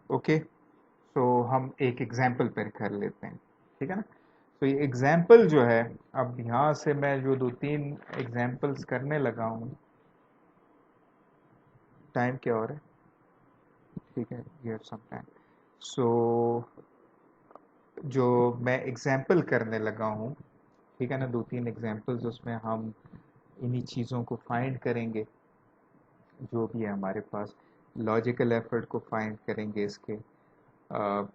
Okay, तो हम एक एग्जाम्पल पर कर लेते हैं, ठीक है ना। तो ये एग्जाम्पल जो है, अब यहाँ से मैं जो दो तीन एग्जाम्पल्स करने लगा हूँ, टाइम क्या हो रहा है, ठीक है, ये सम टाइम। सो जो मैं एग्जाम्पल करने लगा हूँ, ठीक है ना, दो तीन एग्जाम्पल्स, उसमें हम इन्हीं चीज़ों को फाइंड करेंगे, जो भी है हमारे पास। लॉजिकल एफर्ट को फाइंड करेंगे इसके,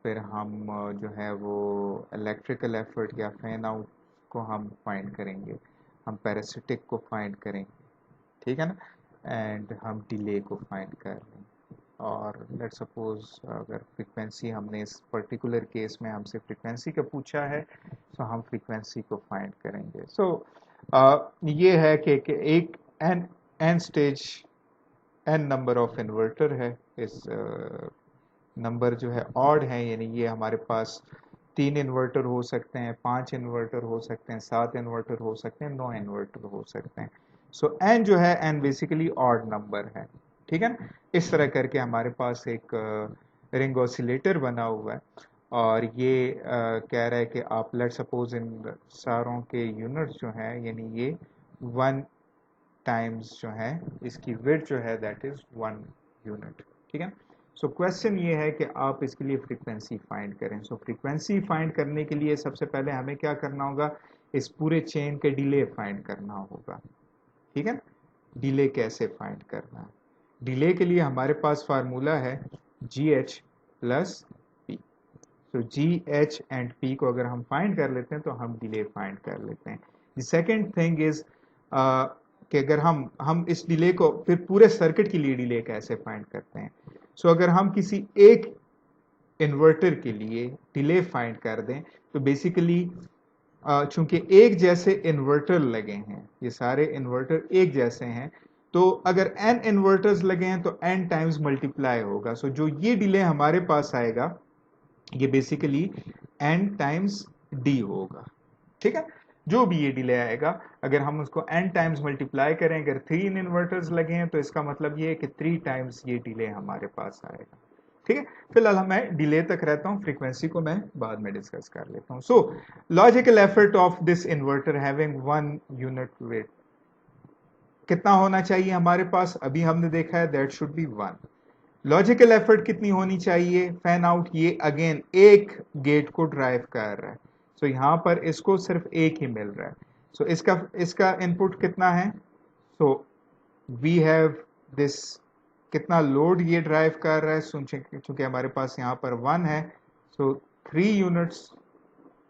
फिर हम जो है वो इलेक्ट्रिकल एफर्ट या फैन आउट को हम फाइंड करेंगे, हम पैरासिटिक को फाइंड करेंगे, ठीक है ना, एंड हम डिले को फाइंड कर लेंगे। और लेट सपोज अगर फ्रीक्वेंसी, हमने इस पर्टिकुलर केस में हमसे फ्रीक्वेंसी का पूछा है, तो हम फ्रीक्वेंसी को फाइंड करेंगे। ये है कि एक N N stage, N number of inverter है। इस नंबर जो है ऑड है, यानी ये हमारे पास 3 इन्वर्टर हो सकते हैं, 5 इन्वर्टर हो सकते हैं, 7 इन्वर्टर हो सकते हैं, 9 इन्वर्टर हो सकते हैं। सो एन जो है, एन बेसिकली ऑड नंबर है, ठीक है ना। इस तरह करके हमारे पास एक रिंग ऑसिलेटर बना हुआ है, और ये कह रहा है कि आप लेट सपोज इन सारों के यूनिट्स जो हैं, यानी ये 1 टाइम्स जो है इसकी विड्थ जो है दैट इज 1 यूनिट, ठीक है। सो क्वेश्चन ये है कि आप इसके लिए फ्रीक्वेंसी फाइंड करें। सो फ्रीक्वेंसी फाइंड करने के लिए सबसे पहले हमें क्या करना होगा, इस पूरे चेन के डिले फाइंड करना होगा, ठीक है। डिले कैसे फाइंड करना है, डिले के लिए हमारे पास फार्मूला है जी H plus P. So ji H and P को अगर हम फाइंड कर लेते हैं तो हम डिले फाइंड कर लेते हैं। द सेकेंड थिंग इज कि अगर हम इस डिले को फिर पूरे सर्किट के लिए डिले कैसे फाइंड करते हैं। अगर हम किसी एक इन्वर्टर के लिए डिले फाइंड कर दें, तो बेसिकली चूंकि एक जैसे इन्वर्टर लगे हैं, ये सारे इन्वर्टर एक जैसे हैं, तो अगर n इन्वर्टर्स लगे हैं तो n टाइम्स मल्टीप्लाई होगा। जो ये डिले हमारे पास आएगा, ये बेसिकली n टाइम्स d होगा, ठीक है। जो भी ये डिले आएगा, अगर हम उसको n टाइम्स मल्टीप्लाई करें, अगर 3 इन्वर्टर्स लगे हैं तो इसका मतलब ये है कि 3 टाइम्स ये डिले हमारे पास आएगा, ठीक है। फिलहाल मैं डिले तक रहता हूं, फ्रीक्वेंसी को मैं बाद में डिस्कस कर लेता हूं। Logical effort of this inverter having 1 unit weight कितना होना चाहिए हमारे पास, अभी हमने देखा है that should be 1। Logical effort कितनी होनी चाहिए, फैन आउट ये अगेन एक गेट को ड्राइव कर रहा है, यहां पर इसको सिर्फ एक ही मिल रहा है। इसका इसका इनपुट कितना है, सो वी हैव दिस, कितना लोड ये ड्राइव कर रहा है, चूंकि हमारे पास यहाँ पर 1 है, 3 यूनिट्स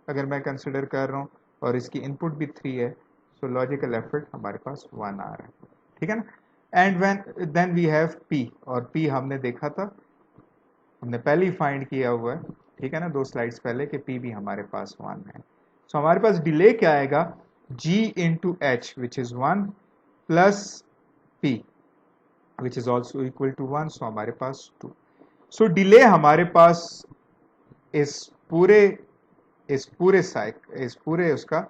अगर मैं कंसिडर कर रहा हूँ, और इसकी इनपुट भी 3 है, लॉजिकल एफर्ट हमारे पास 1 आ रहा है, ठीक है ना। And when then we have P, और पी हमने देखा था, हमने पहले ही फाइंड किया हुआ है, ठीक है ना, 2 स्लाइड्स पहले, कि पी भी हमारे पास 1 है। हमारे पास डिले क्या आएगा, g into H which is 1 plus p which is also equal to 1, हमारे पास 2। डिले हमारे पास इस पूरे इस पूरे उसका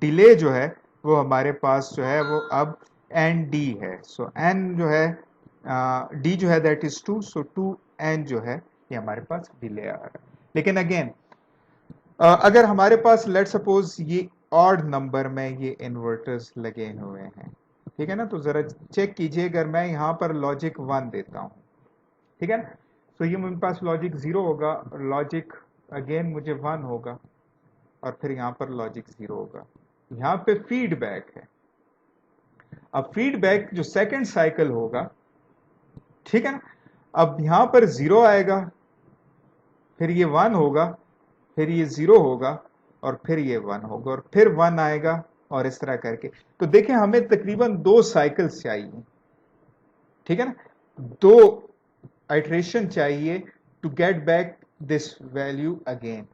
डिले जो है वो हमारे पास जो है वो अब एन डी है। एन जो है डी जो है दैट इज 2, 2 एन जो है ये हमारे पास डिले आ रहा है। लेकिन अगेन अगर हमारे पास लेट सपोज ये ऑड नंबर में ये इन्वर्टर्स लगे हुए हैं, ठीक है ना, तो जरा चेक कीजिए, अगर मैं यहाँ पर लॉजिक 1 देता हूँ, ठीक है ना, ये मेरे पास लॉजिक 0 होगा, लॉजिक अगेन मुझे 1 होगा, और फिर यहां पर लॉजिक 0 होगा। यहां पे फीडबैक है, अब फीडबैक जो सेकंड साइकिल होगा, ठीक है ना, अब यहां पर 0 आएगा, फिर ये 1 होगा, फिर ये 0 होगा, और फिर ये 1 होगा, और फिर 1 आएगा, और इस तरह करके। तो देखें हमें तकरीबन 2 साइकिल्स चाहिए, ठीक है ना, 2 आइट्रेशन चाहिए to get back this value again,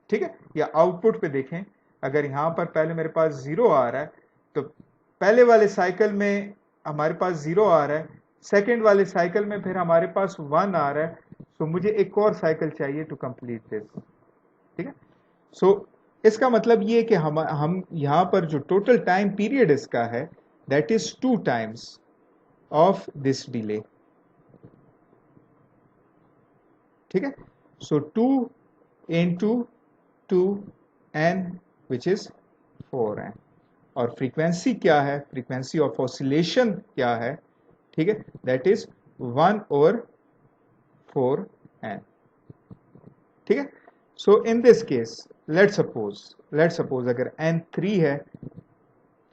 ठीक है। या आउटपुट पे देखें, अगर यहां पर पहले मेरे पास 0 आ रहा है, तो पहले वाले साइकिल में हमारे पास 0 आ रहा है, सेकेंड वाले साइकिल में फिर हमारे पास 1 आ रहा है, मुझे एक और साइकिल चाहिए टू कंप्लीट दिस, ठीक है। इसका मतलब ये कि हम यहां पर जो टोटल टाइम पीरियड इसका है that is 2 times of this delay, ठीक है। सो 2 into 2n which is 4n। और फ्रीक्वेंसी क्या है, फ्रीक्वेंसी ऑफ ऑसिलेशन क्या है, ठीक है, दैट इज 1/4n। ठीक है। So in this case let suppose अगर n 3 है,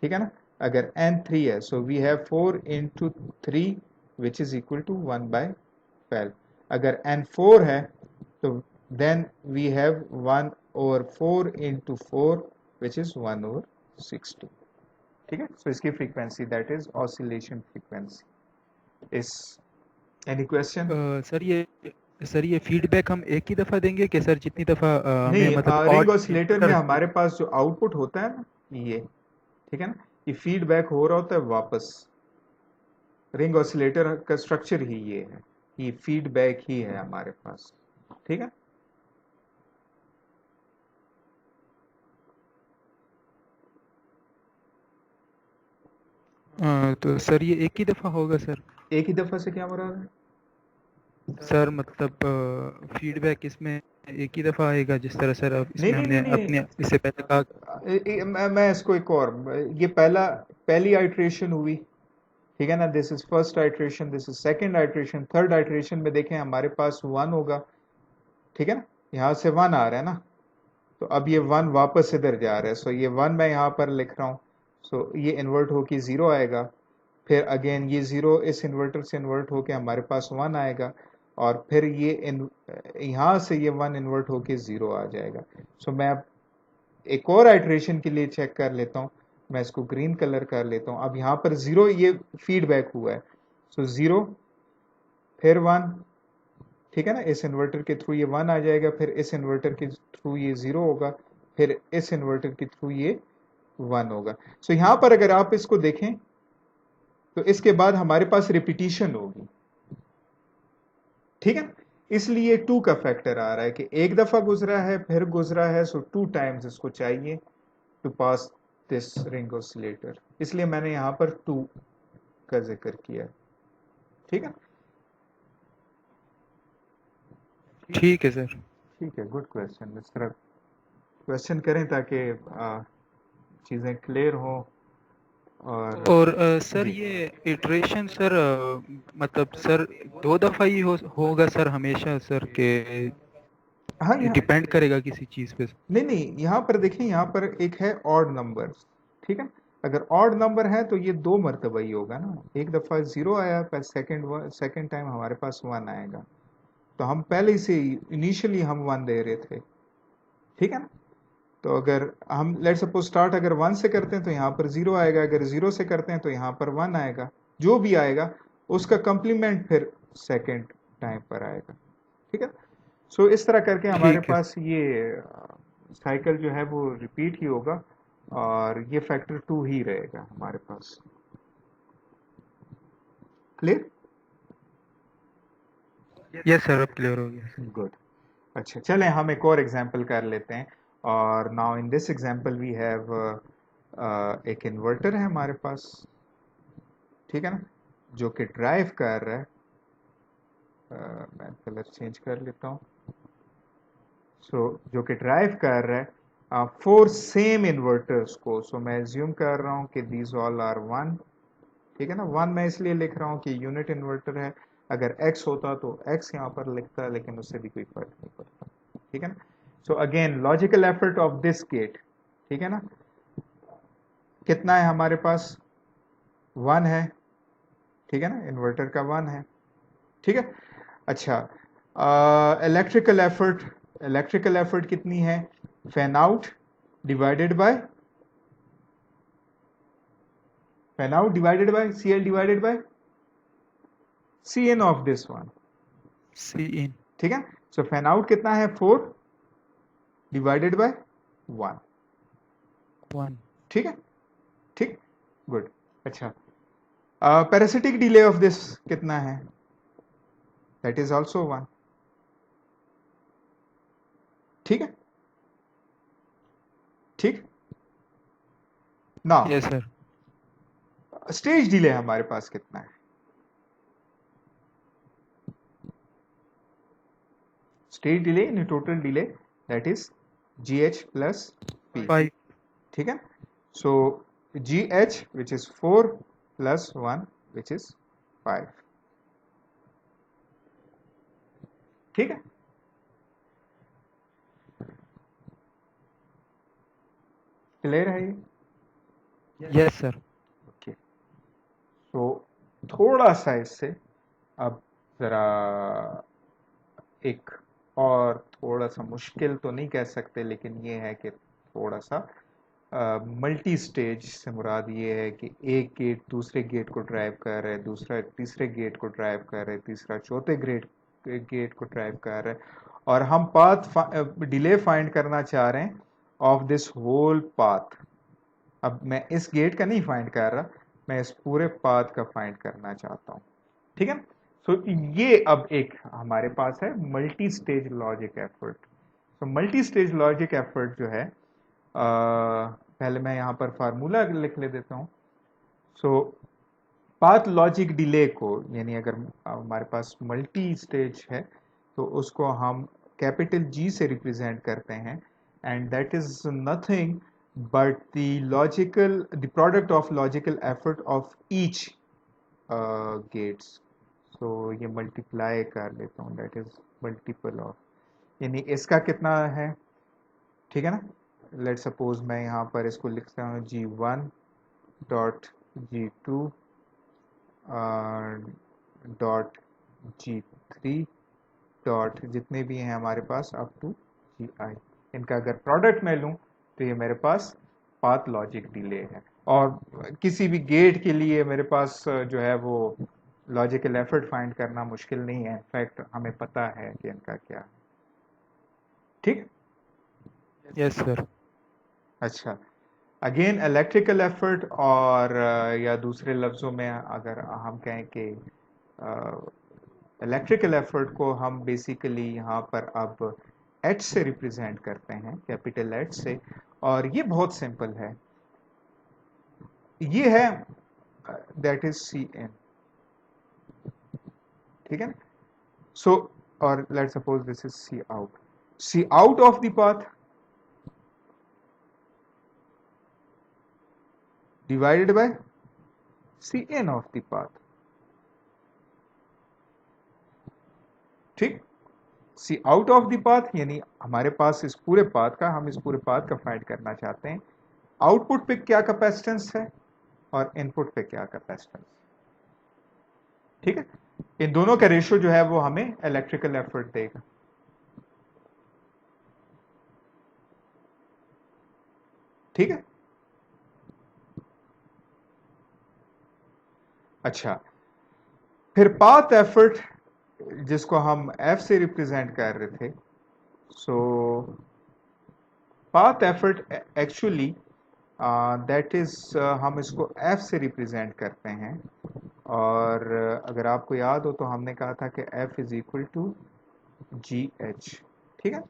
ठीक है ना, अगर n 3 है, so we have 4 into 3 which is equal to 1/12। अगर n 4 है तो then we have 1/4 into 4 which is 1/60। ठीक है। सो इसकी frequency that is oscillation frequency is. Any question? Sir ये फीडबैक हम एक ही दफ़ा देंगे कि सर जितनी दफ़ा हमें नहीं, मतलब रिंग ऑड ऑसिलेटर में हमारे पास जो आउटपुट होता है ना, ये, ठीक है ना, ये फीडबैक हो रहा होता है वापस। रिंग ऑसिलेटर का स्ट्रक्चर ही ये है, ये फीडबैक ही है हमारे पास। ठीक है। तो सर ये एक ही दफ़ा होगा सर? एक ही दफा से क्या मुराद है? सर मतलब फीडबैक इसमें एक ही दफ़ा आएगा जिस तरह सर अब नहीं इसमें नहीं हमने नहीं नहीं, अपने इससे पहले कहा। मैं इसको एक और, ये पहली आइट्रेशन हुई, ठीक है ना, this is first iteration, this is second iteration, third iteration में देखें हमारे पास 1 होगा, ठीक है ना, यहाँ से 1 आ रहा है ना, तो अब ये 1 वापस इधर जा रहा है, सो ये 1 मैं यहाँ पर लिख रहा हूँ, सो ये इन्वर्ट होके 0 आएगा, फिर अगेन ये 0 इस इन्वर्टर से इन्वर्ट होके हमारे पास 1 आएगा, और फिर ये यहाँ से ये 1 इन्वर्ट होके 0 आ जाएगा। सो मैं अब एक और आइट्रेशन के लिए चेक कर लेता हूँ, मैं इसको ग्रीन कलर कर लेता हूँ। अब यहाँ पर 0 ये फीडबैक हुआ है, सो 0 फिर 1, ठीक है ना, इस इन्वर्टर के थ्रू ये 1 आ जाएगा, फिर इस इन्वर्टर के थ्रू ये 0 होगा, फिर इस इन्वर्टर के थ्रू ये 1 होगा। सो यहां पर अगर आप इसको देखें तो इसके बाद हमारे पास रिपीटिशन होगी, ठीक है ना, इसलिए 2 का फैक्टर आ रहा है कि एक दफा गुजरा है फिर गुजरा है, सो 2 टाइम्स इसको चाहिए to pass this ring oscillator, इसलिए मैंने यहां पर 2 का जिक्र किया। ठीक है। ठीक है सर। ठीक है, गुड क्वेश्चन। इस तरह क्वेश्चन करें ताकि चीजें क्लियर हो। और और सर जी, ये इटरेशन सर मतलब सर दो दफ़ा ही होगा सर हमेशा सर के हाँ, यहाँ डिपेंड करेगा किसी चीज़ पे? नहीं नहीं, यहाँ पर देखिए, यहाँ पर एक है ऑड नंबर, ठीक है। अगर ऑड नंबर है तो ये 2 मरतबा ही होगा ना, एक दफा 0 आया, पर सेकंड टाइम हमारे पास 1 आएगा, तो हम पहले से इनिशियली हम 1 दे रहे थे, ठीक है ना। तो अगर हम लेट सपोज स्टार्ट अगर 1 से करते हैं तो यहाँ पर 0 आएगा, अगर 0 से करते हैं तो यहाँ पर 1 आएगा, जो भी आएगा उसका कंप्लीमेंट फिर सेकंड टाइम पर आएगा, ठीक है। सो इस तरह करके हमारे ठीक है। पास ये साइकिल जो है वो रिपीट ही होगा, और ये फैक्टर 2 ही रहेगा हमारे पास। क्लियर? यस सर, अब क्लियर हो गया सर। गुड। अच्छा, चलें हम एक और एग्जांपल कर लेते हैं। और now in this example we have एक इन्वर्टर है हमारे पास, ठीक है ना, जो कि ड्राइव कर रहा है, मैं कलर चेंज कर लेता हूँ। सो जो कि ड्राइव कर रहा है 4 सेम इन्वर्टर्स को, सो मैं एज्यूम कर रहा हूँ कि दीज ऑल आर 1, ठीक है ना। 1 मैं इसलिए लिख रहा हूँ कि यूनिट इन्वर्टर है, अगर x होता तो x यहाँ पर लिखता, लेकिन उससे भी कोई फर्क नहीं पड़ता, ठीक है ना। So again logical effort of this gate, ठीक है ना, कितना है हमारे पास, 1 है, ठीक है ना, इन्वर्टर का 1 है, ठीक है। अच्छा, इलेक्ट्रिकल एफर्ट कितनी है, fan out divided by CL divided by CN of this one, C in ठीक है। सो फैन आउट कितना है, 4 डिवाइडेड बाय 1, 1। ठीक है। ठीक, गुड। अच्छा, पैरासिटिक डिले ऑफ दिस कितना है, दैट इज ऑल्सो 1, ठीक है। ठीक, now yes sir. Stage delay हमारे पास कितना है, stage delay in total delay that is GH plus P. 5. ठीक है, सो GH which is 4 plus 1 which is 5. ठीक है, क्लियर है ये? Yes sir. ओके, तो थोड़ा सा इससे अब जरा एक और थोड़ा सा मुश्किल तो नहीं कह सकते, लेकिन ये है कि थोड़ा सा मल्टी स्टेज से मुराद ये है कि एक गेट दूसरे गेट को ड्राइव कर रहा है, दूसरा तीसरे गेट को ड्राइव कर रहा है, तीसरा चौथे गेट को ड्राइव कर रहा है, और हम पाथ डिले फाइंड करना चाह रहे हैं ऑफ दिस होल पाथ। अब मैं इस गेट का नहीं फाइंड कर रहा, मैं इस पूरे पाथ का फाइंड करना चाहता हूँ। ठीक है, सो ये अब एक हमारे पास है मल्टी स्टेज लॉजिक एफर्ट। तो मल्टी स्टेज लॉजिक एफर्ट जो है, पहले मैं यहाँ पर फार्मूला लिख ले देता हूँ। सो पाथ लॉजिक डिले को, यानी अगर हमारे पास मल्टी स्टेज है तो उसको हम कैपिटल G से रिप्रेजेंट करते हैं, and that is nothing but the product of logical effort of each gates. So ये मल्टीप्लाई कर लेता हूँ, दैट इज मल्टीपल ऑफ, यानी इसका कितना है, ठीक है ना। लेट सपोज मैं यहाँ पर इसको लिखता हूँ G1 dot G2 dot G3 dot जितने भी हैं हमारे पास अप टू GI। इनका अगर प्रोडक्ट मैं लूँ तो ये मेरे पास पाथ लॉजिक डिले है, और किसी भी गेट के लिए मेरे पास जो है वो लॉजिकल एफर्ट फाइंड करना मुश्किल नहीं है, इनफैक्ट हमें पता है कि इनका क्या है। ठीक, Yes sir. अच्छा, अगेन इलेक्ट्रिकल एफर्ट, और या दूसरे लफ्ज़ों में अगर हम कहें कि इलेक्ट्रिकल एफर्ट को हम बेसिकली यहाँ पर अब H से रिप्रेजेंट करते हैं, कैपिटल H से, और ये बहुत सिंपल है, ये है दैट इज CN। ठीक है, सो और let suppose this is C out of the path divided by CN of the path। ठीक, C out of the path यानी हमारे पास इस पूरे पाथ का, हम इस पूरे पाथ का फाइंड करना चाहते हैं, आउटपुट पे क्या कैपेसिटेंस है और इनपुट पे क्या कैपेसिटेंस। ठीक है, इन दोनों का रेशियो जो है वो हमें इलेक्ट्रिकल एफर्ट देगा। ठीक है, अच्छा, फिर पाथ एफर्ट जिसको हम F से रिप्रेजेंट कर रहे थे, so path effort actually that is हम इसको F से रिप्रेजेंट करते हैं, और अगर आपको याद हो तो हमने कहा था कि F is equal to GH। ठीक है,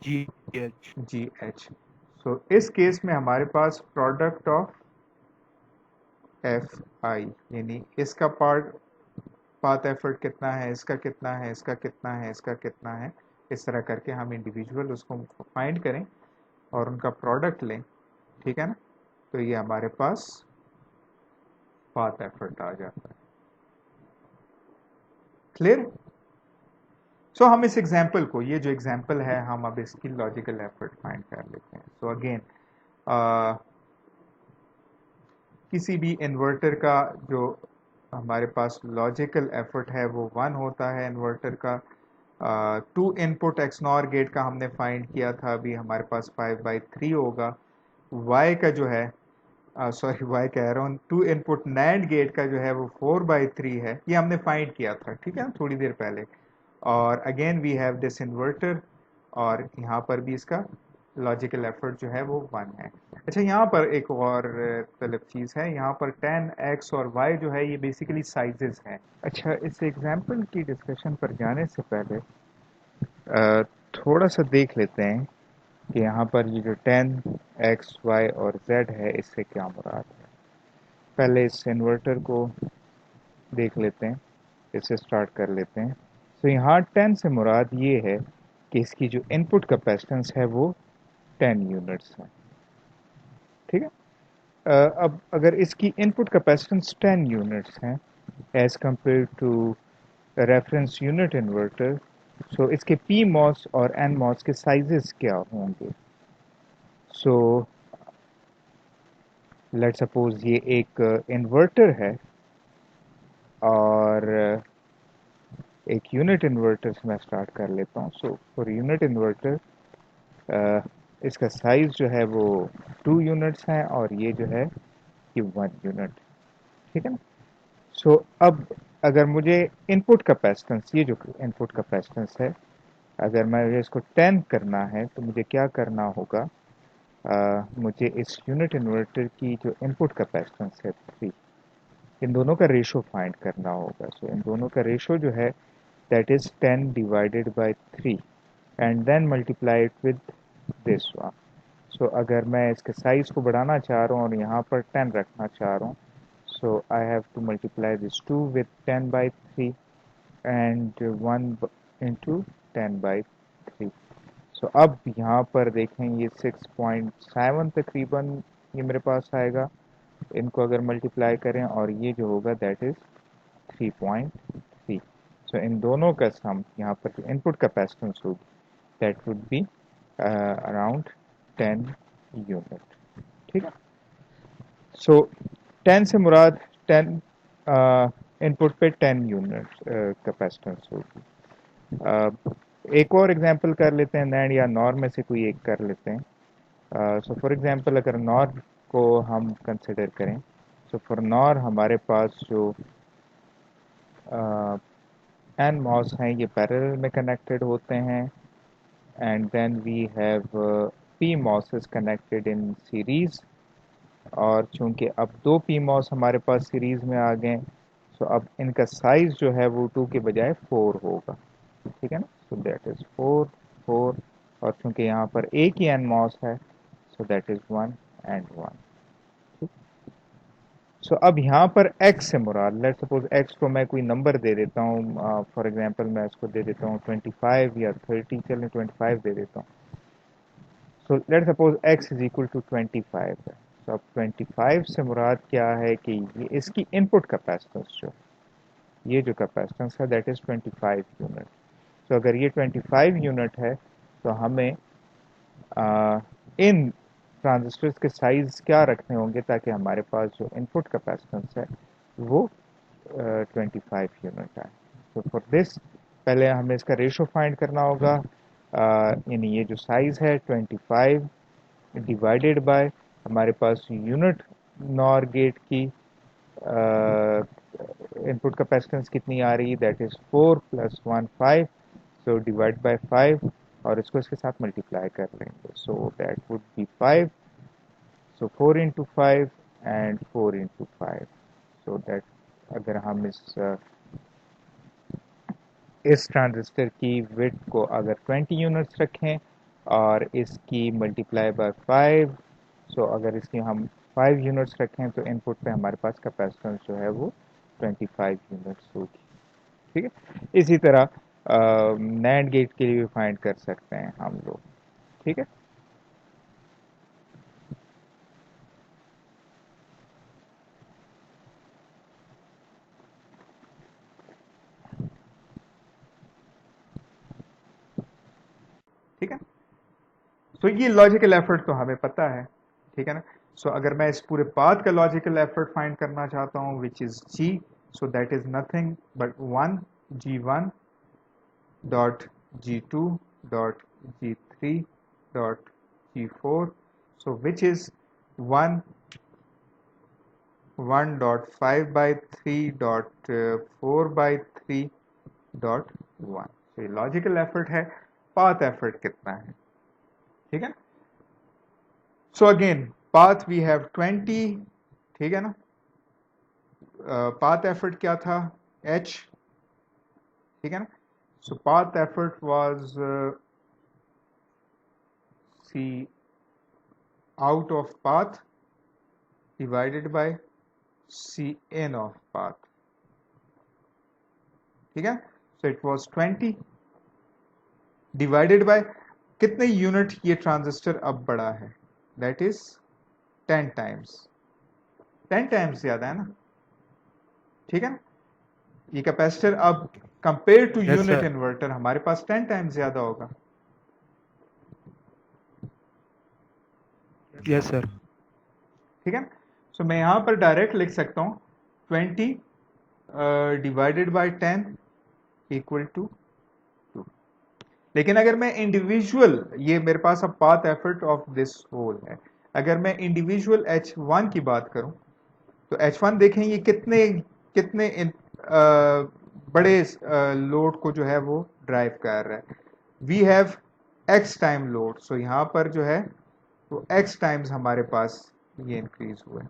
GH। सो इस केस में हमारे पास प्रोडक्ट ऑफ FI, यानी इसका पाथ एफर्ट कितना है, इसका कितना है, इसका कितना है, इसका कितना है, इस तरह करके हम इंडिविजुअल उसको फाइंड करें और उनका प्रोडक्ट लें। ठीक है ना, तो ये हमारे पास पाथ एफर्ट आ जाता है। क्लियर? सो हम इस एग्जांपल को, ये जो एग्जांपल है, हम अब इसकी लॉजिकल एफर्ट फाइंड कर लेते हैं। सो अगेन किसी भी इन्वर्टर का जो हमारे पास लॉजिकल एफर्ट है वो 1 होता है इन्वर्टर का। 2 इनपुट एक्सनॉर गेट का हमने फाइंड किया था, अभी हमारे पास 5/3 होगा। y का जो है, सॉरी y कह रहा हूँ, 2 इनपुट नैंड गेट का जो है वो 4/3 है, ये हमने फाइंड किया था, ठीक है, थोड़ी देर पहले। और again we have this inverter, और यहाँ पर भी इसका लॉजिकल एफर्ट जो है वो 1 है। अच्छा, यहाँ पर एक और तलब चीज़ है, यहाँ पर 10x और y जो है ये बेसिकली साइजेस हैं। अच्छा, इस एग्जांपल की डिस्कशन पर जाने से पहले थोड़ा सा देख लेते हैं कि यहाँ पर ये जो 10x y और z है इससे क्या मुराद है। पहले इस इन्वर्टर को देख लेते हैं, इससे स्टार्ट कर लेते हैं। तो यहाँ 10 से मुराद ये है कि इसकी जो इनपुट कैपेसिटेंस है वो 10 यूनिट्स है। ठीक है। अब अगर इसकी इनपुट कैपेसिटेंस 10 यूनिट्स हैं as compare to reference unit inverter, so इसके पी मॉस और एन मॉस के साइजेस क्या होंगे? सो लेट सपोज ये एक इन्वर्टर है और एक यूनिट इन्वर्टर से मैं स्टार्ट कर लेता हूँ। सो फॉर यूनिट इन्वर्टर इसका साइज जो है वो 2 यूनिट्स हैं और ये जो है कि 1 यूनिट। ठीक है ना। सो अब अगर मुझे इनपुट कैपेसिटेंस, ये जो इनपुट कैपेसिटेंस है, अगर मुझे इसको 10 करना है तो मुझे क्या करना होगा? मुझे इस यूनिट इन्वर्टर की जो इनपुट कैपेसिटेंस है 3, इन दोनों का रेशो फाइंड करना होगा। सो इन दोनों का रेशो जो है that is 10 divided by 3 and then multiply it with this one. So अगर मैं इसके साइज को बढ़ाना चाह रहा हूँ और यहाँ पर 10 रखना चाह रहा हूँ, so I have to multiply this 2 with 10 by 3 and 1 into 10 by 3। so अब यहाँ पर देखें ये 6.7 तकरीबन ये मेरे पास आएगा। इनको अगर मल्टीप्लाई करें और ये जो होगा दैट इज 3.3। सो इन दोनों का सम यहाँ पर जो इनपुट कैपेसिटेंस होगी that would be around 10 unit. ठीक है। सो 10 से मुराद 10 इनपुट पे 10 यूनिट कैपेसिटेंस होगी। एक और एग्जांपल कर लेते हैं, नैंड या नॉर में से कोई एक कर लेते हैं। सो फॉर एग्जांपल अगर नॉर को हम कंसिडर करें, सो फॉर नॉर हमारे पास जो एन मॉस हैं ये पैरेलल में कनेक्टेड होते हैं and then we have P MOSes connected in series. और चूंकि अब दो पी मॉस हमारे पास सीरीज में आ गए, सो अब इनका साइज जो है वो 2 के बजाय 4 होगा। ठीक है ना। सो दैट इज 4 4, और चूंकि यहाँ पर एक ही एन मॉस है सो दैट इज 1 एंड 1। सो अब यहाँ पर x से मुराद, लेट सपोज x को मैं कोई नंबर दे देता हूँ, फॉर एग्जांपल मैं इसको दे देता हूँ 25 या 30, चलें 25 दे देता हूँ। So let suppose x is equal to 25 है। तो अब 25 से मुराद क्या है कि ये इसकी इनपुट कैपेसिटेंस जो, ये जो कैपेसिटेंस है दैट इज 25 यूनिट। तो अगर ये 25 यूनिट है तो हमें इन ट्रांजिस्टर्स के साइज क्या रखने होंगे ताकि हमारे पास जो इनपुट कैपेसिटेंस है वो 25 यूनिट आए। तो फॉर दिस पहले हमें इसका रेशो फाइंड करना होगा, यानी ये जो साइज है 25 डिवाइडेड बाय हमारे पास यूनिट नॉर गेट की इनपुट कैपेसिटेंस कितनी आ रही है that is 4 plus 1 5। So divide by 5 और इसको इसके साथ मल्टीप्लाई कर लेंगे। So that would B 5। So 4 into 5 and 4 into 5। So that अगर हम इस ट्रांजिस्टर की विड्थ को अगर 20 यूनिट्स रखें और इसकी मल्टीप्लाई बाय 5, सो अगर इसकी हम 5 यूनिट्स रखें तो इनपुट पे हमारे पास कैपेसिटेंस जो है वो 25 यूनिट्स होगी। ठीक है। इसी तरह नैंड गेट के लिए भी फाइंड कर सकते हैं हम लोग। ठीक है। ठीक है। सो ये लॉजिकल एफर्ट तो हमें पता है। ठीक है ना। सो अगर मैं इस पूरे पाथ का लॉजिकल एफर्ट फाइंड करना चाहता हूँ which is G, so that is nothing but 1 G1 dot G2 dot G3 dot G4, so which is 1 1 dot 5 by 3 dot 4 by 3 dot 1। so ये लॉजिकल एफर्ट है। पाथ एफर्ट कितना है? ठीक है। So again path we have 20। ठीक है ना। Path effort क्या था? h। ठीक है ना। So path effort was c out of path divided by c in of path। ठीक है। So it was 20 divided by कितने यूनिट ये ट्रांजिस्टर अब बड़ा है, दैट इज 10 टाइम्स, 10 टाइम्स ज्यादा है ना, ठीक है ना। ये कैपेसिटर अब compare to yes unit sir. Inverter हमारे पास 10 टाइम्स ज्यादा होगा, यस सर। ठीक है ना। सो मैं यहां पर डायरेक्ट लिख सकता हूं 20 डिवाइडेड बाय 10 इक्वल टू 2। लेकिन अगर मैं इंडिविजुअल, ये मेरे पास अब path effort of this whole है, अगर मैं इंडिविजुअल H1 की बात करूं तो H1 देखें ये कितने कितने बड़े लोड को जो है वो ड्राइव कर रहा है। We have x time load, so यहां पर जो है वो x टाइम्स हमारे पास ये इंक्रीज हुआ है,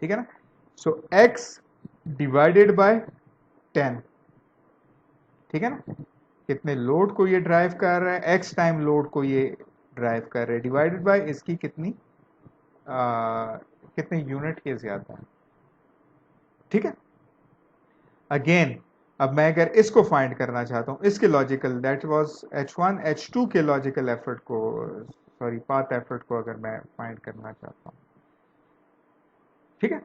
ठीक है ना। सो x डिवाइडेड बाय 10, ठीक है ना, कितने लोड को ये ड्राइव कर रहा है, x टाइम लोड को ये ड्राइव कर रहा है, डिवाइडेड बाय इसकी कितनी कितने यूनिट के ज्यादा है, ठीक है। अगेन अब मैं अगर इसको फाइंड करना चाहता हूं, इसके logical, that was H1 H2 के लॉजिकल एफर्ट को, सॉरी पाथ एफर्ट को अगर मैं फाइंड करना चाहता हूं, ठीक है।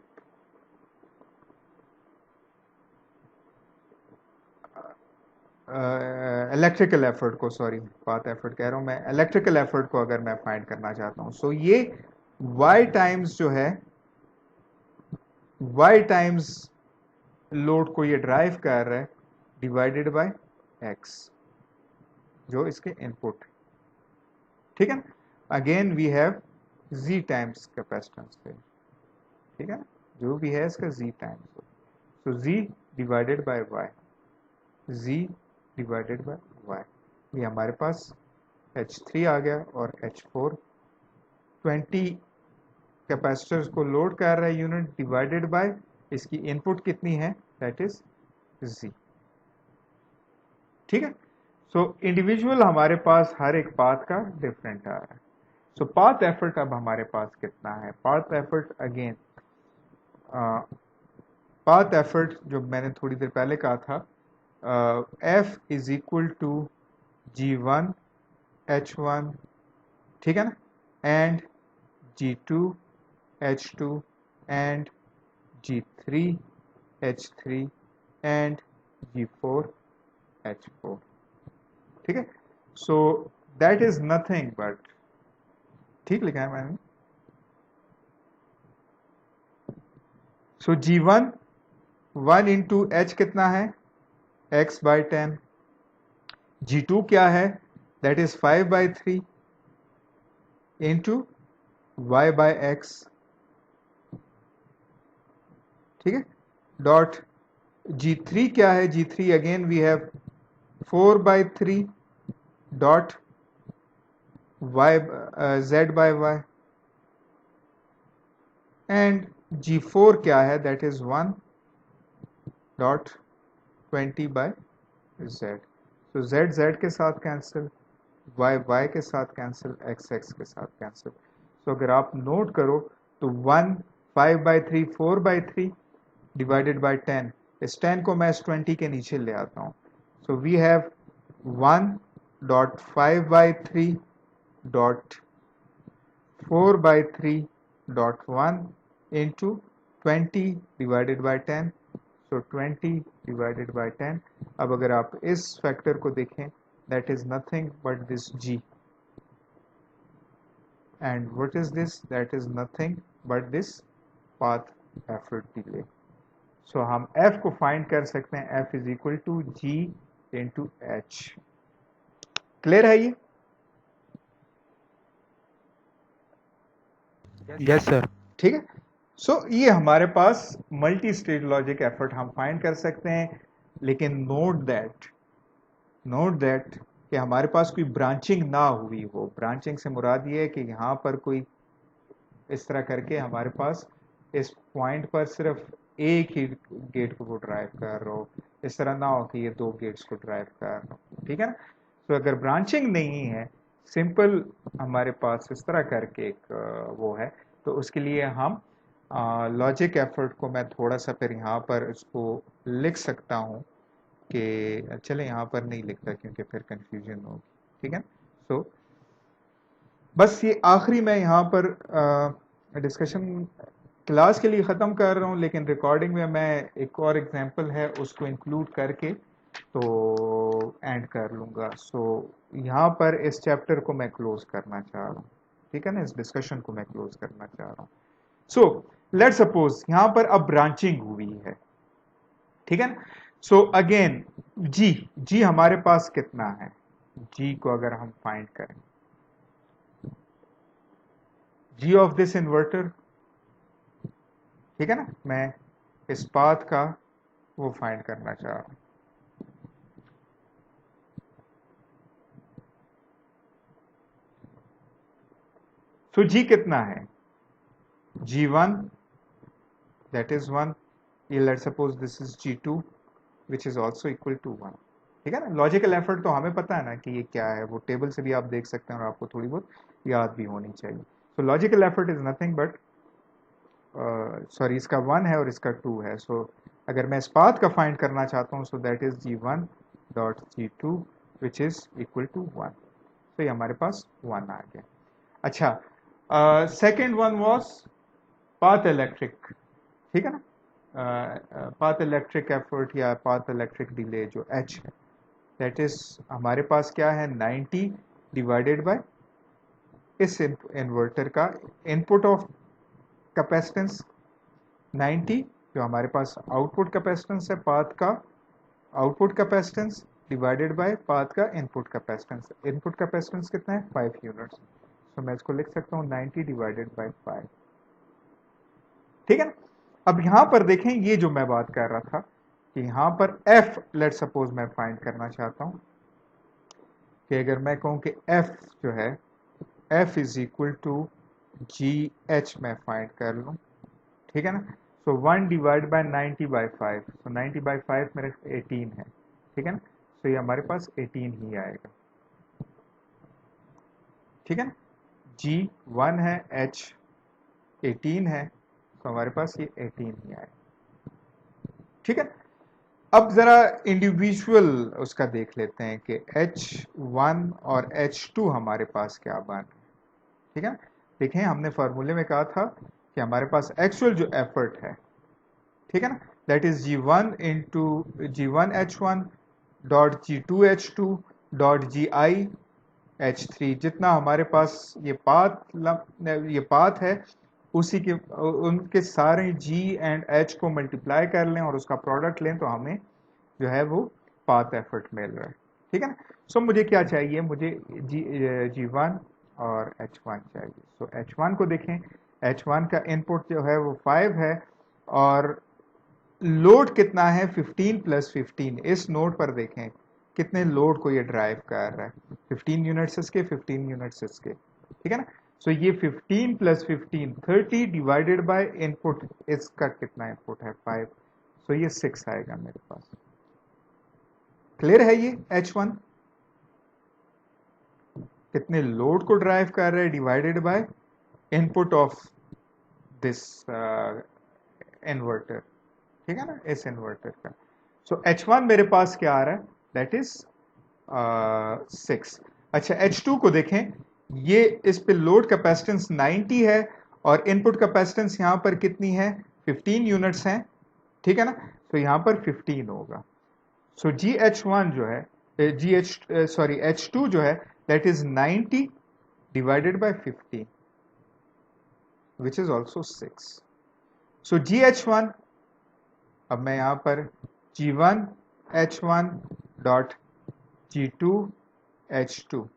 इलेक्ट्रिकल एफर्ट को, सॉरी पाथ एफर्ट कह रहा हूं मैं, इलेक्ट्रिकल एफर्ट को अगर मैं फाइंड करना चाहता हूं, सो ये y टाइम्स जो है, y टाइम्स लोड को ये ड्राइव कर रहा है डिवाइडेड बाय x, जो इसके इनपुट, ठीक है ना। Again we have z times capacitance, ठीक है ना, जो भी है इसका z times, so z divided by y, z divided by y, ये हमारे पास H3 आ गया, और H4 20 कैपेसिटर्स को लोड कर रहा है यूनिट, डिवाइडेड बाय इसकी इनपुट कितनी है, दैट इज z, ठीक है। सो इंडिविजुअल हमारे पास हर एक पाथ का डिफरेंट आ रहा है। सो पाथ एफर्ट अब हमारे पास कितना है, path effort again, path effort जो मैंने थोड़ी देर पहले कहा था, F is equal to G1 H1, ठीक है ना, and G2 H2 and G3 H3 and G4 H4, ठीक है। So that is nothing but, ठीक लिखा है मैंने, सो G1 1 इंटू एच कितना है, x बाय 10, G2 क्या है, that is 5 by 3 into y by x, ठीक है, डॉट G3 क्या है, G3 again we have 4 by 3 dot y z by y, and G4 क्या है, that is 1 dot 20 by z, तो z z के साथ कैंसिल, y y के साथ कैंसिल, x x के साथ कैंसिल। तो अगर आप नोट करो तो 1 5 बाई 3 4 बाई 3 डिवाइडेड बाई 10, इस 10 को मैं इस 20 के नीचे ले आता हूँ, so we have 1.5 by 3 dot 4 by 3 dot 1 into 20 divided by 10, so 20 divided by 10। अब अगर आप इस फैक्टर को देखें, that is nothing but this g, and what is this, that is nothing but this path effort delay। so हम f को find कर सकते हैं, f is equal to g into h। Clear है ये? Yes sir. ठीक है। सो ये हमारे पास मल्टी स्टेज लॉजिक एफर्ट हम फाइंड कर सकते हैं, लेकिन नोट दैट कि हमारे पास कोई ब्रांचिंग ना हुई हो। ब्रांचिंग से मुराद ये है कि यहाँ पर कोई इस तरह करके हमारे पास इस पॉइंट पर सिर्फ एक ही गेट को ड्राइव कर रहा हो, इस तरह ना हो कि ये दो गेट्स को ड्राइव कर रहा हो, ठीक है ना। तो अगर ब्रांचिंग नहीं है, सिंपल हमारे पास इस तरह करके एक वो है, तो उसके लिए हम लॉजिक एफर्ट को मैं थोड़ा सा फिर यहाँ पर इसको लिख सकता हूँ, कि चले यहाँ पर नहीं लिखता क्योंकि फिर कंफ्यूजन होगी, ठीक है। सो बस ये आखिरी मैं यहाँ पर डिस्कशन क्लास के लिए ख़त्म कर रहा हूँ, लेकिन रिकॉर्डिंग में मैं एक और एग्जांपल है उसको इंक्लूड करके तो एंड कर लूँगा। सो यहाँ पर इस चैप्टर को मैं क्लोज करना चाह रहा हूँ, ठीक है ना, इस डिस्कशन को मैं क्लोज करना चाह रहा हूँ। सो लेट सपोज यहाँ पर अब ब्रांचिंग हुई है, ठीक है ना। सो अगेन जी, जी हमारे पास कितना है, जी को अगर हम फाइंड करें, जी ऑफ दिस इन्वर्टर, ठीक है ना, मैं इस पाथ का वो फाइंड करना चाह रहा हूं। सो जी कितना है, G1 that is 1, ये late suppose this is G2 which is also equal to 1, ठीक है ना। लॉजिकल एफर्ट तो हमें पता है ना कि ये क्या है, वो टेबल से भी आप देख सकते हैं और आपको थोड़ी बहुत याद भी होनी चाहिए। सो logical effort is nothing but sorry इसका 1 है और इसका 2 है। सो अगर मैं इस पाथ का फाइंड करना चाहता हूँ, so that is G1 dot G2 which is equal to 1। तो ये हमारे पास 1 आ गया। अच्छा, second one was path electric, ठीक है ना। पाथ इलेक्ट्रिक एफर्ट या पाथ इलेक्ट्रिक डिले जो H है, दैट इज हमारे पास क्या है, 90 डिवाइडेड बाय इस इन्वर्टर का इनपुट ऑफ कैपेसिटेंस 90, जो हमारे पास आउटपुट कैपेसिटेंस है पाथ का, output capacitance divided by path का इनपुट कैपेसिटेंस। इनपुट कैपेसिटेंस कितना है, 5 यूनिट्स। तो मैं इसको लिख सकता हूँ 90 डिवाइडेड बाय 5, ठीक है ना। अब यहां पर देखें, ये जो मैं बात कर रहा था कि यहां पर F लेट सपोज मैं फाइंड करना चाहता हूं, कि अगर मैं कहूं कि F जो है F is equal to G H मैं फाइंड कर लूं, ठीक है ना। So 1 divide by 90 by 5, so 90 by 5 मेरे 18 है, ठीक है ना। सो ये हमारे पास 18 ही आएगा, ठीक है ना। जी 1 है, H 18 है, तो हमारे पास ये 18 ही आएगा, ठीक है। अब जरा इंडिविजुअल उसका देख लेते हैं कि H1 और H2 हमारे पास क्या बन रहा है, ठीक है। देखें, हमने फॉर्मूले में कहा था कि हमारे पास एक्चुअल जो एफर्ट है, ठीक है ना, that is G1 into G1H1 dot G2H2 dot GI H3, जितना हमारे पास ये पाथ है उसी के उनके सारे G एंड H को मल्टीप्लाई कर लें और उसका प्रोडक्ट लें तो हमें जो है वो पाथ एफर्ट मिल रहा है, ठीक है ना। सो मुझे क्या चाहिए, मुझे G1 और H1 चाहिए। सो H1 को देखें, H1 का इनपुट जो है वो 5 है और लोड कितना है, 15 प्लस 15। इस नोड पर देखें कितने लोड को ये ड्राइव कर रहा है, 15 यूनिट्स इसके, 15 यूनिट्स इसके, ठीक है ना। सो ये 15 प्लस 15 30 डिवाइडेड बाय इनपुट, इसका कितना इनपुट है 5, सो ये 6 आएगा मेरे पास। क्लियर है ये H1 कितने लोड को ड्राइव कर रहा है divided by input of this inverter, ठीक है ना, इस इन्वर्टर का। सो H1 मेरे पास क्या आ रहा है, दैट इज 6। अच्छा, H2 को देखें, ये इस पे लोड कैपेसिटेंस 90 है और इनपुट कैपेसिटेंस यहां पर कितनी है, 15 यूनिट्स हैं, ठीक है ना। तो यहां पर 15 होगा। सो GH1 जो है H2 जो है that is 90 divided bye 15 which is also 6। So GH1, अब मैं यहां पर G1H1 dot G2H2,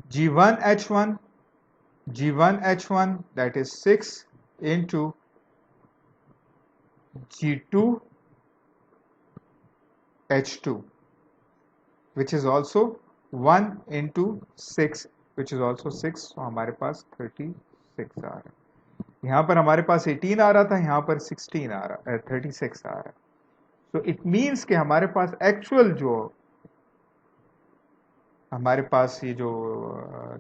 G1H1 that is 6 into G2H2 which is also 1 into 6 which is also 6, so हमारे पास 36 आ रहा है। यहाँ पर हमारे पास 18 आ रहा था, यहाँ पर 16 आ रहा है, 36 आ रहा है। तो इट मीन्स कि हमारे पास एक्चुअल जो हमारे पास ये जो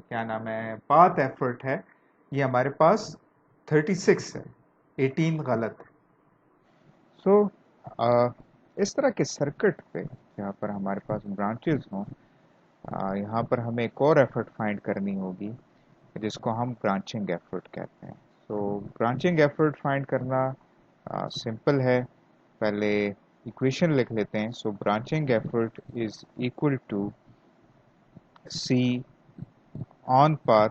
क्या नाम है पाथ एफर्ट है, ये हमारे पास 36 है, 18 गलत है। सो इस तरह के सर्किट पे जहाँ पर हमारे पास ब्रांचेस हों, यहाँ पर हमें एक और एफर्ट फाइंड करनी होगी जिसको हम ब्रांचिंग एफर्ट कहते हैं। तो ब्रांचिंग एफर्ट फाइंड करना सिंपल है। पहले इक्वेशन लिख लेते हैं। So branching effort is equal to C on path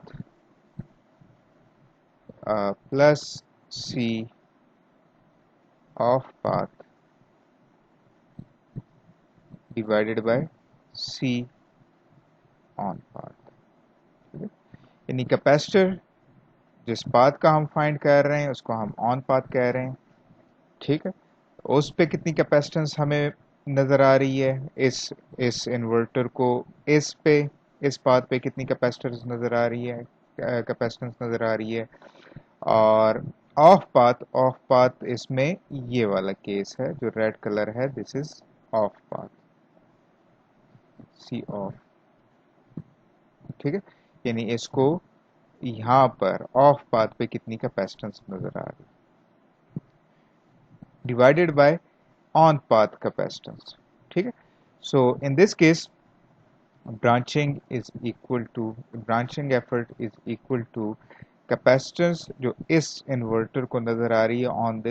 plus C of path divided by C on path. यानी कैपेसिटर जिस पाथ का हम फाइंड कर रहे हैं उसको हम ऑन पाथ कह रहे हैं, ठीक है। उस पे कितनी कैपेसिटेंस हमें नजर आ रही है, इस इन्वर्टर को इस पाथ पे कितनी कैपेसिटेंस नजर आ रही है। और ऑफ पाथ इसमें ये वाला केस है जो रेड कलर है, this is of path, C of, ठीक है। यानी इसको यहाँ पर ऑफ पाथ पे कितनी कैपेसिटेंस नजर आ रही है divided by on path capacitance, ठीक है। So in this case branching effort is equal to capacitance जो इस इन्वर्टर को नजर आ रही है ऑन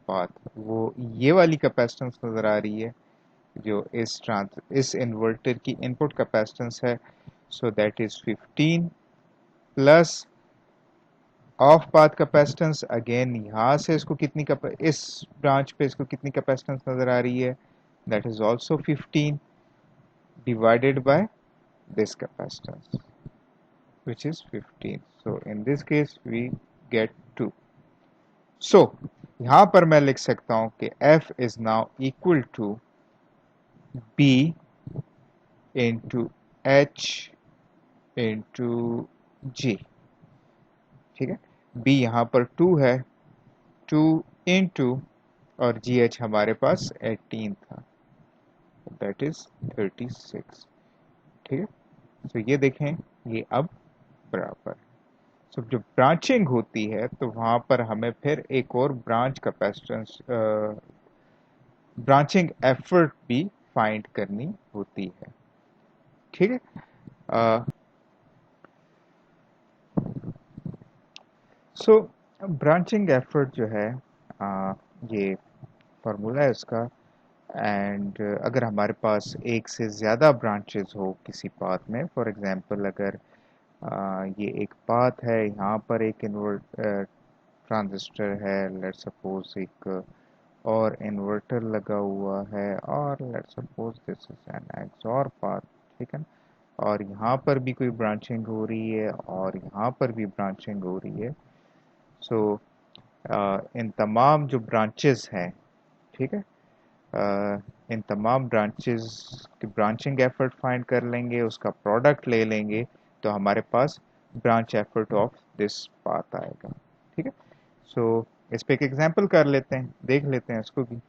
पाथ, वो ये वाली कैपेसिटेंस नजर आ रही है जो इस इन्वर्टर की इनपुट कैपेसिटेंस है। So that is 15 plus of path capacitance, again यहाँ से इस ब्रांच पे इसको कितनी कैपेसिटेंस नजर आ रही है, that is also 15 divided by this capacitance which is 15. So in this case we get 2. So यहाँ पर मैं लिख सकता हूँ कि F is now equal to B into H into G, ठीक है। B यहाँ पर 2 है, 2 into और GH हमारे पास 18 था, that is 36, ठीक है। तो ये देखें ये अब बराबर। तो जब ब्रांचिंग होती है तो वहां पर हमें फिर एक और ब्रांचिंग एफर्ट भी फाइंड करनी होती है, ठीक है। सो ब्रांचिंग एफर्ट जो है, ये फार्मूला है उसका। एंड अगर हमारे पास एक से ज़्यादा ब्रांचेस हो किसी पाथ में, फॉर एग्जांपल अगर ये एक पाथ है, यहाँ पर एक ट्रांजिस्टर है, लेट सपोज एक और इन्वर्टर लगा हुआ है, और let suppose this is an XOR path, ठीक है। और यहाँ पर भी कोई ब्रांचिंग हो रही है और यहाँ पर भी ब्रांचिंग हो रही है। सो इन तमाम जो ब्रांचेस हैं, ठीक है, इन तमाम ब्रांचेस की ब्रांचिंग एफर्ट फाइंड कर लेंगे, उसका प्रोडक्ट ले लेंगे, तो हमारे पास branch effort of this path आएगा, ठीक है। सो इस पे एक एग्जांपल कर लेते हैं, देख लेते हैं इसको भी,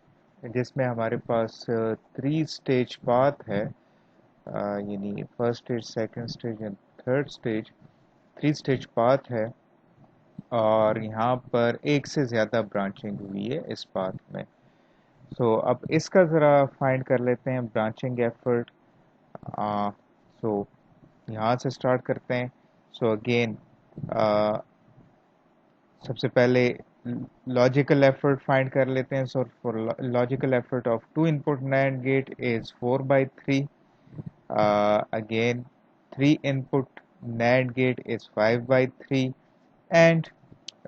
जिसमें हमारे पास 3 स्टेज पाथ है, यानी first stage, second stage and third stage, 3 stage path है। और यहाँ पर एक से ज़्यादा ब्रांचिंग हुई है इस पाथ में। सो अब इसका ज़रा फाइंड कर लेते हैं ब्रांचिंग एफर्ट। सो यहाँ से स्टार्ट करते हैं। सो अगेन सबसे पहले लॉजिकल एफर्ट फाइंड कर लेते हैं। So for logical effort of 2 input NAND gate is 4/3। Again 3 input NAND gate is 5/3, and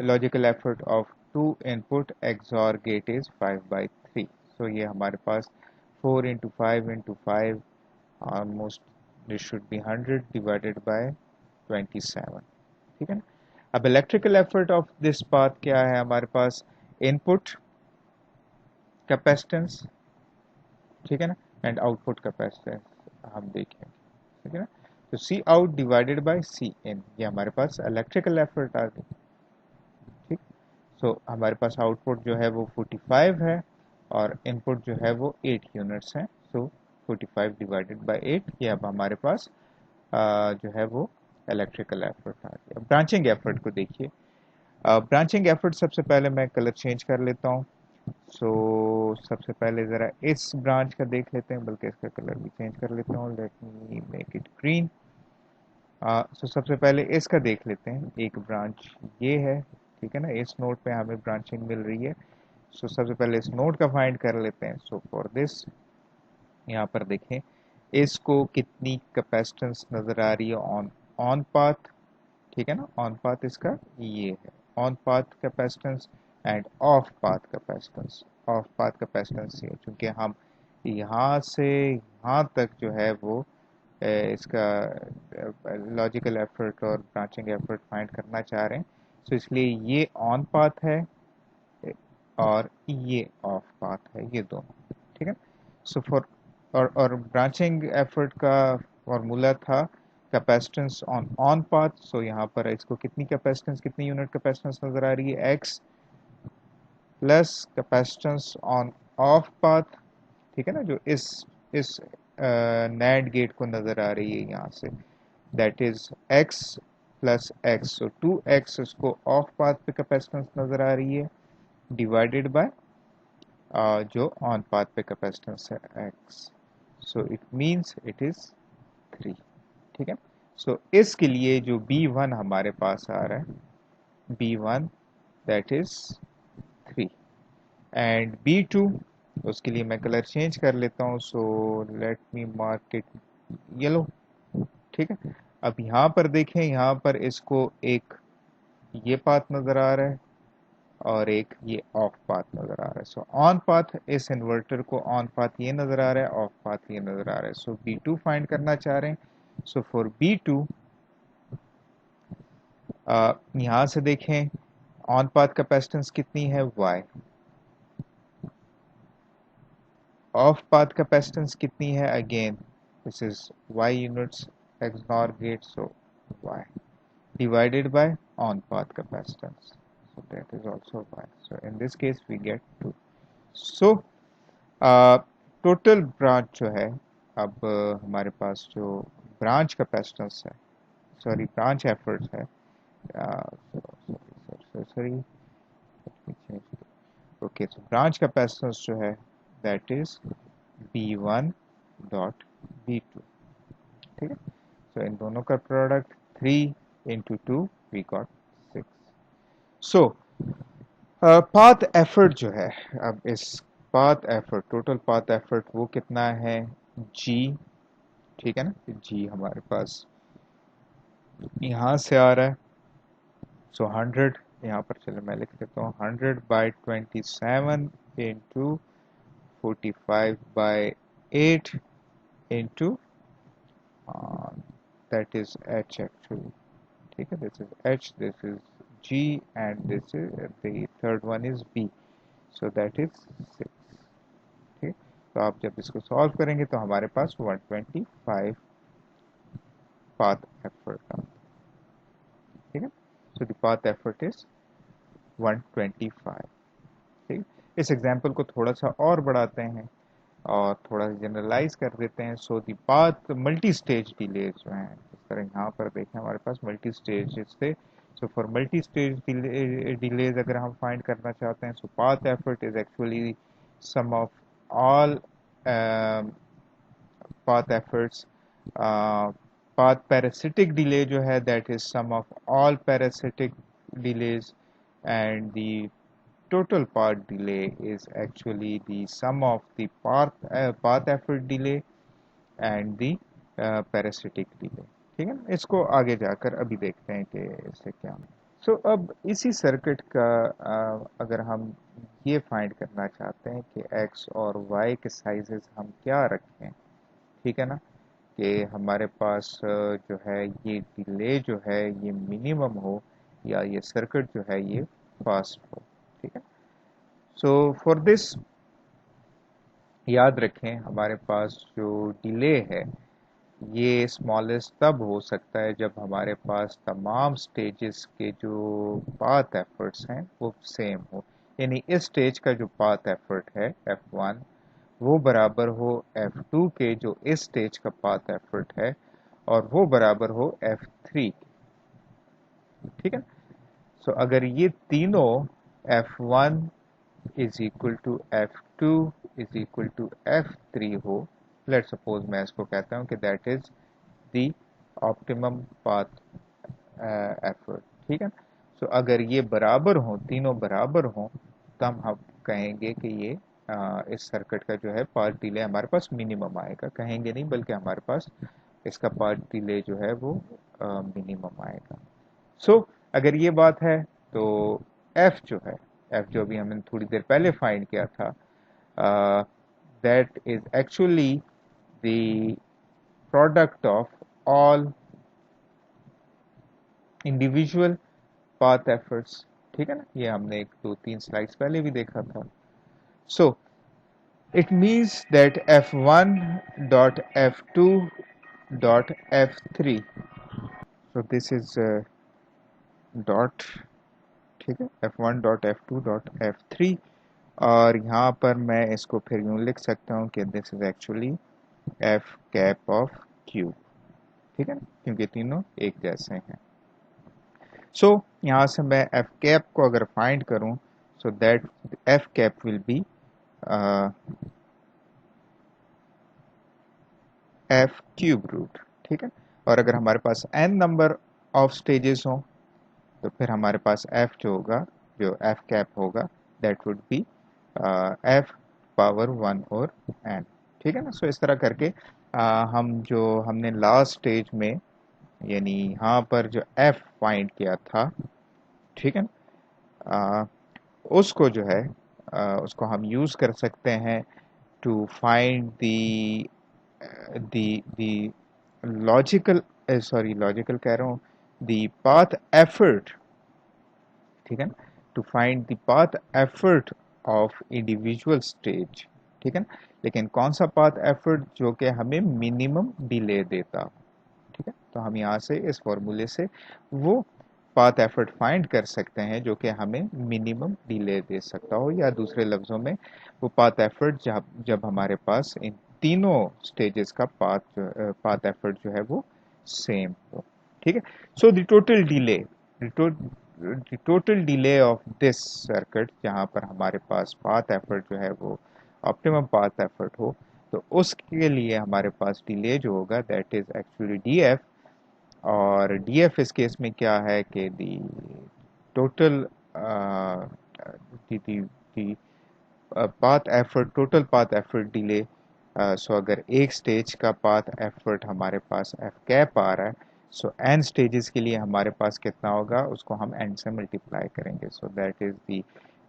logical effort of 2 input XOR gate is 5/3. So ये हमारे पास 4 into 5 into 5, almost this should be 100 divided by 27, ठीक है ना। अब electrical effort of this path क्या है हमारे पास, input capacitance, ठीक है ना, एंड आउटपुट कैपेसिटेंस हम देखें, ठीक है ना। तो सी आउट डिवाइडेड बाय सी इन, ये हमारे पास इलेक्ट्रिकल एफर्ट आ गई, ठीक। सो हमारे पास आउटपुट जो है वो 45 है और इनपुट जो है वो 8 यूनिट्स हैं। सो 45 डिवाइडेड बाय 8, ये अब हमारे पास जो है वो इलेक्ट्रिकल एफर्ट आ गया। ब्रांचिंग एफर्ट को देखिए। ब्रांचिंग एफर्ट सबसे पहले मैं कलर चेंज कर लेता हूँ। सो सबसे पहले ज़रा इस ब्रांच का देख लेते हैं, बल्कि इसका कलर भी चेंज कर लेता हूँ, let me make it green. So सबसे पहले इसका देख लेते हैं, एक ब्रांच ये है, ठीक है ना, इस नोड पे हमें ब्रांचिंग मिल रही है। सो सबसे पहले इस नोड का फाइंड कर लेते हैं। सो फॉर दिस यहाँ पर देखें, इसको कितनी कैपेसिटेंस नज़र आ रही है ऑन ऑन पाथ, ठीक है ना, ऑन पाथ इसका ये है, on path capacitance end of path capacitance. Of path capacitance ये, चूंकि हम यहाँ से यहाँ तक जो है वो इसका लॉजिकल एफर्ट और ब्रांचिंग एफर्ट फाइंड करना चाह रहे हैं। सो इसलिए ये ऑन पाथ है और ये ऑफ पाथ है, ये दोनों, ठीक है। सो फॉर और ब्रांचिंग एफर्ट का फॉर्मूला था कैपेसिटेंस ऑन ऑन पाथ। सो यहाँ पर इसको कितनी कैपेसिटेंस, कितनी यूनिट कैपेसिटेंस नजर आ रही है, x plus capacitance on off path, ठीक है ना, जो इस नैंड गेट को नजर आ रही है यहाँ से, that is x plus x. So 2x इसको ऑफ पाथ पे कैपेसिटेंस नजर आ रही है, डिवाइडेड बाय जो ऑन पाथ पे कैपेसिटेंस है x। So it means it is 3, ठीक है। सो इसके लिए जो B1 हमारे पास आ रहा है, B1 that is 3 and B2, उसके लिए मैं कलर चेंज कर लेता हूँ। So let me mark it yellow, ठीक है। अब यहाँ पर देखें, यहाँ पर इसको एक ये पाथ नजर आ रहा है और एक ये ऑफ पाथ नजर आ रहा है। सो ऑन पाथ इस इन्वर्टर को ऑन पाथ ये नजर आ रहा है, ऑफ पाथ ये नजर आ रहा है। सो B2 फाइंड करना चाह रहे हैं। सो फॉर B2 यहाँ से देखें, ऑन पाथ कैपेसिटेंस कितनी है, y, ऑफ पाथ कैपेसिटेंस कितनी है, again this is y units, XNOR gate, so y divided by on path capacitance, so that is also y. So in this case we get 2. So total branch जो है, अब हमारे पास जो branch capacitance है, sorry branch effort है, sorry okay, तो branch capacitance जो है that is B1 dot B2, ठीक है। सो इन दोनों का product 3 into 2 we got 6. So path effort जो है, अब इस path effort, total path effort वो कितना है, जी, ठीक है ना, जी हमारे पास यहाँ से आ रहा है। सो 100, यहाँ पर चलो मैं लिख देता हूँ, 100/27 into 45/8 into that is H actually, ठीक है, this is H, this is G and this is the third one is B, so that is 6, ठीक। तो आप जब इसको सॉल्व करेंगे तो हमारे पास 125 पाथ एफर्ट का, ठीक है। So the path effort is 125, ठीक। इस एग्जांपल को थोड़ा सा और बढ़ाते हैं और थोड़ा जनरलाइज कर देते हैं। So the path multi stage delay जो है, इस तरह यहाँ पर देखें हमारे पास मल्टी स्टेजेस थे। So for multi stage delays अगर हम फाइंड करना चाहते हैं, so path effort is actually sum of all path efforts. Path parasitic delay जो है that is sum of all parasitic delays, and the total path delay is actually the sum of the path effort delay and the parasitic delay, ठीक है। इसको आगे जाकर अभी देखते हैं कि इससे क्या। सो अब इसी सर्किट का अगर हम ये फाइंड करना चाहते हैं कि x और y के साइजेस हम क्या रखें, ठीक है ना, कि हमारे पास जो है ये डिले जो है ये मिनिमम हो या ये सर्किट जो है ये फास्ट हो, ठीक है। सो फॉर दिस याद रखें, हमारे पास जो डिले है ये स्मॉलेस्ट तब हो सकता है जब हमारे पास तमाम स्टेजेस के जो पाथ एफर्ट्स हैं वो सेम हो, यानी इस स्टेज का जो पाथ एफर्ट है F1 वो बराबर हो F2 के जो इस स्टेज का पाथ एफर्ट है, और वो बराबर हो F3 के, ठीक है। सो अगर ये तीनों F1 is equal to F2 is equal to F3 हो, लेट सपोज मैं इसको कहता हूँ कि that is the optimum path effort, ठीक है ना। सो अगर ये बराबर हो, तीनों बराबर हो, तब हम कहेंगे कि ये इस सर्किट का जो है पाथ डिले हमारे पास मिनिमम आएगा, कहेंगे नहीं बल्कि हमारे पास इसका पाथ डिले जो है वो मिनिमम आएगा। सो अगर ये बात है तो एफ जो है, एफ जो अभी हमने थोड़ी देर पहले फाइंड किया था, that is actually the product of all individual path efforts, ठीक है ना। ये हमने एक दो तीन स्लाइड्स पहले भी देखा था। So it means that F1 dot F2 dot F3, so this is dot, ठीक है, F1 dot F2 dot F3, और यहाँ पर मैं इसको फिर यूँ लिख सकता हूँ कि this is actually F cap of Q, ठीक है ना, क्योंकि तीनों एक जैसे हैं। सो यहाँ से मैं F कैप को अगर फाइंड करूँ, so that F cap will be F cube root, ठीक है। और अगर हमारे पास n नंबर ऑफ स्टेजेस हो तो फिर हमारे पास F जो होगा, जो F कैप होगा, that would B F power 1 और n, ठीक है ना। सो इस तरह करके हम जो हमने लास्ट स्टेज में यानी यहाँ पर जो F फाइंड किया था, ठीक है ना, उसको जो है उसको हम यूज़ कर सकते हैं to find the logical, sorry logical कह रहा हूँ, दी पाथ एफर्ट, ठीक है ना, to find the path effort of individual stage, ठीक है ना। लेकिन कौन सा पाथ एफर्ट जो कि हमें मिनिमम डिले देता, ठीक है। तो हम यहाँ से इस फॉर्मूले से वो पाथ एफर्ट फाइंड कर सकते हैं जो कि हमें मिनिमम डिले दे सकता हो, या दूसरे लफ्जों में वो पाथ एफर्ट जब जब हमारे पास इन तीनों स्टेजेस का पाथ एफर्ट जो है वो सेम हो, ठीक है। सो the total delay, the total delay of this circuit, जहाँ पर हमारे पास पाथ एफर्ट जो है वो ऑप्टिमम पाथ एफर्ट हो, तो उसके लिए हमारे पास डिले जो होगा that is actually D F. और डी एफ इस केस में क्या है कि the total the path effort, total path effort delay. So अगर एक स्टेज का पाथ एफर्ट हमारे पास एफ कैप आ रहा है, सो एन स्टेजेस के लिए हमारे पास कितना होगा, उसको हम एन से मल्टीप्लाई करेंगे, so that is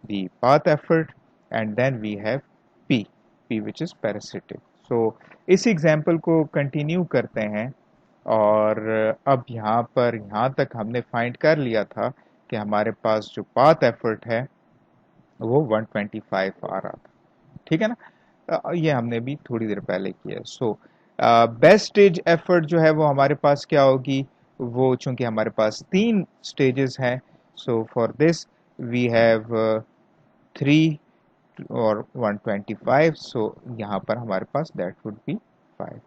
the path effort, and then we have P, P which is parasitic. So इस एग्जाम्पल को कंटिन्यू करते हैं, और अब यहाँ पर यहाँ तक हमने फाइंड कर लिया था कि हमारे पास जो पाथ एफर्ट है वो 125 आ रहा था, ठीक है ना। ये हमने भी थोड़ी देर पहले किया। सो बेस्ट स्टेज एफर्ट जो है वो हमारे पास क्या होगी, वो चूंकि हमारे पास तीन स्टेजेस हैं, so for this we have 3 और 125, सो यहाँ पर हमारे पास दैट वुड बी 5,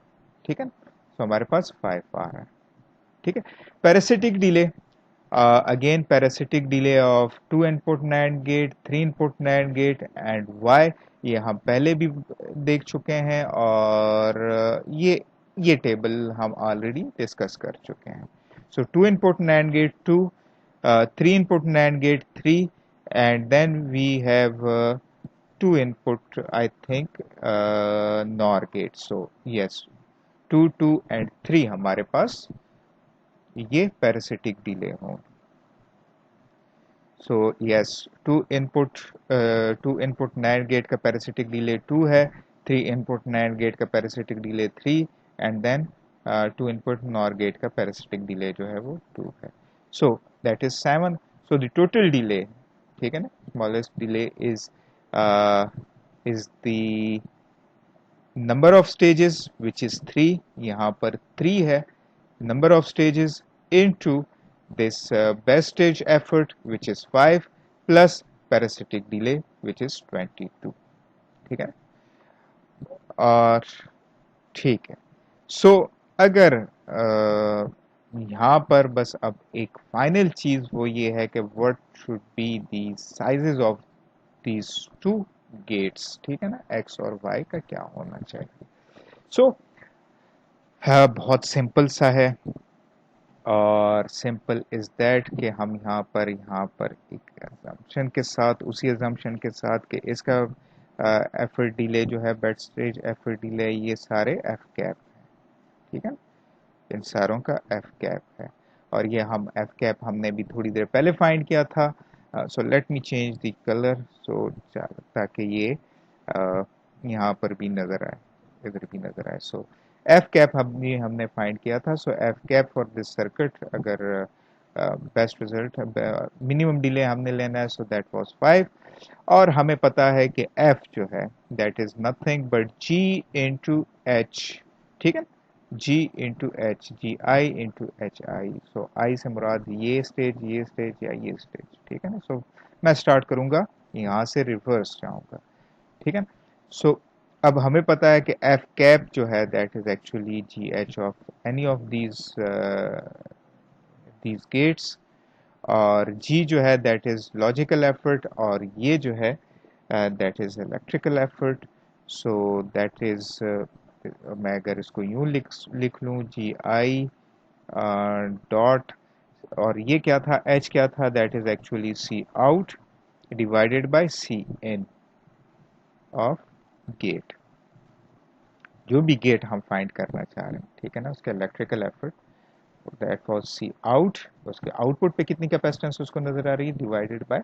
ठीक है ना। सो हमारे पास 5 आ रहा है, ठीक है। Parasitic delay, again parasitic delay of two input NAND gate, three input NAND gate and Y, ये हम पहले भी देख चुके हैं, और ये टेबल हम ऑलरेडी डिस्कस कर चुके हैं। सो to input NAND gate 2, three input NAND gate 3, and then we have two input I think NOR gate. So yes, 2 2 and 3 हमारे पास ये पैरासिटिक डिले हों। So yes, two input NAND gate का parasitic delay 2 है, 3 input NAND gate का parasitic delay 3, and then 2 input NOR gate का parasitic delay जो है वो 2 है। So that is 7। So the total delay, ठीक है ना, smallest delay is the number of stages which is 3, यहाँ पर 3 है number of stages into this best stage effort which is 5 plus parasitic delay which is 22, ठीक है। और ठीक है, सो अगर यहाँ पर बस अब एक फाइनल चीज वो ये है कि what should be the sizes of these two gates, ठीक है ना, x और y का क्या होना चाहिए। सो बहुत सिंपल सा है, और सिंपल इज दैट कि हम यहाँ पर एक अजम्पशन के साथ, उसी अजम्पशन के साथ कि इसका एफर्ट डिले जो है, बेड स्टेज एफर्ट डिले, ये सारे एफ कैप है, ठीक है, इन सारों का एफ कैप है। और ये हम एफ कैप हमने भी थोड़ी देर पहले फाइंड किया था। So let me change the colour, so ताकि ये यहाँ पर भी नज़र आए, इधर भी नज़र आए। सो एफ कैप हमने फाइंड किया था। So F cap for this circuit, अगर बेस्ट रिजल्ट मिनिमम डिले हमने लेना है, सो दैट वाज 5। और हमें पता है कि एफ जो है that is nothing but G into H, ठीक है, G into H, G I into H I. So I से मुराद ये स्टेज, ये स्टेज या ये स्टेज, ठीक है ना। सो मैं स्टार्ट करूंगा यहाँ से, रिवर्स जाऊंगा, ठीक है। सो अब हमें पता है कि एफ कैप जो है that is actually G H of any of these gates, और जी जो है दैट इज लॉजिकल एफर्ट, और ये जो है that is electrical effort. So that is, मैं अगर इसको यूं लिख लूं, जी आई डॉट, और ये क्या था, एच क्या था, that is actually C out divided by C in of gate, जो भी गेट हम फाइंड करना चाह रहे हैं, ठीक है ना, उसका electrical effort, that was C out, उसके आउटपुट पे कितनी कैपेसिटेंस उसको नजर आ रही है, डिवाइडेड बाय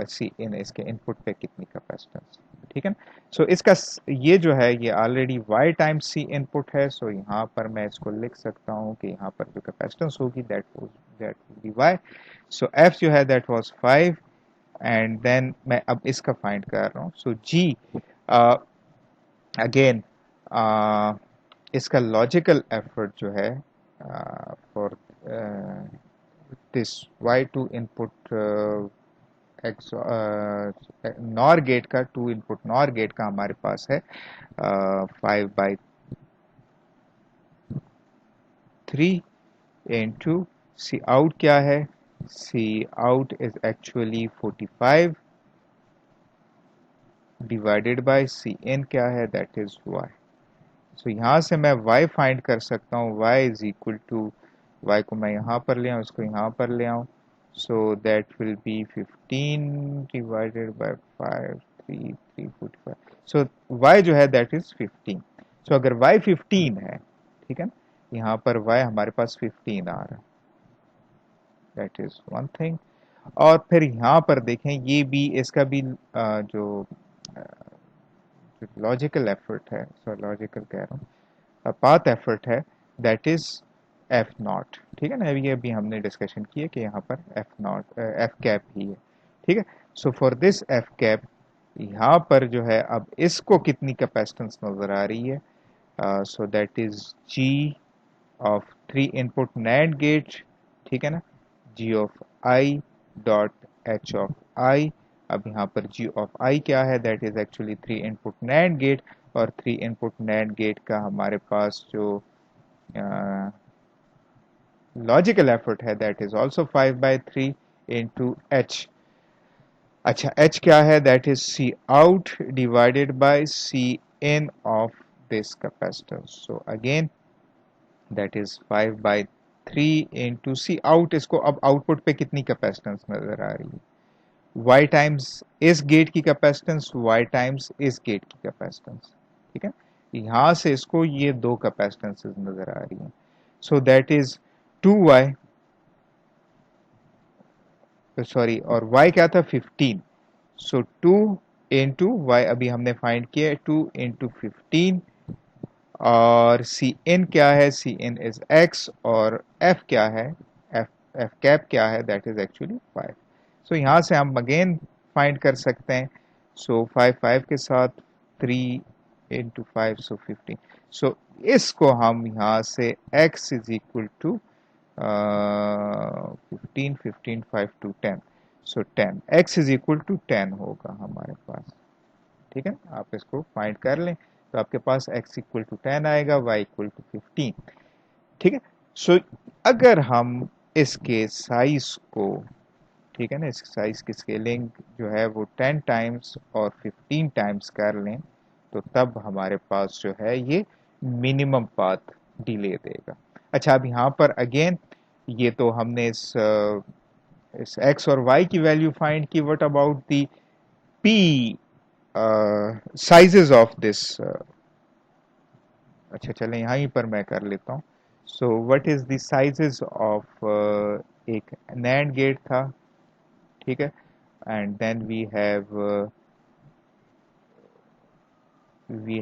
सी इन, इसके इनपुट पे कितनी कैपेसिटेंस, ठीक है ना। सो इसका ये जो है ये already y times C input है। सो यहाँ पर मैं इसको लिख सकता हूँ कि यहाँ पर जो कैपेसिटेंस होगी that will B y। So f जो है दैट वाज 5, एंड देन मैं अब इसका फाइंड कर रहा हूँ। सो g अगेन इसका लॉजिकल एफर्ट जो है for this y2 input X NOR gate का, टू इनपुट नॉर गेट का हमारे पास है 5/3 इंटू सी आउट क्या है, C out is actually 45 divided by C in क्या है, दैट इज y। सो यहाँ से मैं y फाइंड कर सकता हूँ, y is equal to, y को मैं यहाँ पर ले आऊँ, इसको यहाँ पर ले आऊँ, so that will B 15 divided by 5, 3 so y जो है दैट इज 15। सो अगर y 15 है, ठीक है ना, यहाँ पर y हमारे पास 15 आ रहा है, दैट इज वन थिंग। और फिर यहाँ पर देखें, ये भी इसका भी जो लॉजिकल एफर्ट है, सो लॉजिकल कह रहा हूँ, पाथ एफर्ट है, दैट इज एफ नॉट, ठीक है ना। ये अभी हमने डिस्कशन की है कि यहाँ पर एफ नॉट एफ कैप ही है, ठीक है। So for this F cap, यहाँ पर जो है अब इसको कितनी कैपेसिटेंस नजर आ रही है, so that is G of 3 input NAND gate, ठीक है ना, G of I dot H of I. अब यहाँ पर जी ऑफ आई क्या है, that is actually 3 input NAND gate, और 3 इनपुट नैंड गेट का हमारे पास जो लॉजिकल एफर्ट है that is also 5/3 into H. अच्छा, एच क्या है, that is C out divided by C in of this capacitance. So again that is 5/3 into C out, इसको अब आउटपुट पे कितनी कैपेसिटेंस नजर आ रही है, y टाइम्स इस गेट की कैपेसिटेंस, y टाइम्स इस गेट की कैपेसिटेंस, ठीक है। यहां से इसको ये दो कैपेसिटेंसेस नजर आ रही हैं। सो दैट इज 2y, सॉरी, और y क्या था 15। सो 2 इंटू वाई अभी हमने फाइंड किया है, 2 इंटू 15, और सी इन क्या है, सी इन इज x, और f क्या है, f f कैप क्या है, दैट इज एक्चुअली 5। सो यहाँ से हम अगेन फाइंड कर सकते हैं। सो 5 5 के साथ 3 इंटू 5, सो 15। सो इसको हम यहाँ से x is equal to 15 15 5 to 10, so 10, x is equal to 10 होगा हमारे पास, ठीक है। आप इसको फाइंड कर लें तो आपके पास x इक्वल टू 10 आएगा, y इक्वल टू 15, ठीक है। सो अगर हम इसके साइज को ठीक है ना, इस साइज की स्केलिंग जो है वो 10 टाइम्स और 15 टाइम्स कर लें तो तब हमारे पास जो है ये मिनिमम पाथ डिले देगा। अच्छा, अब यहाँ पर अगेन ये तो हमने इस x और y की वैल्यू फाइंड की। What about the p sizes of this. अच्छा चलें यहीं पर मैं कर लेता हूँ। So what is the sizes of एक नैंड गेट था, ठीक है, and then we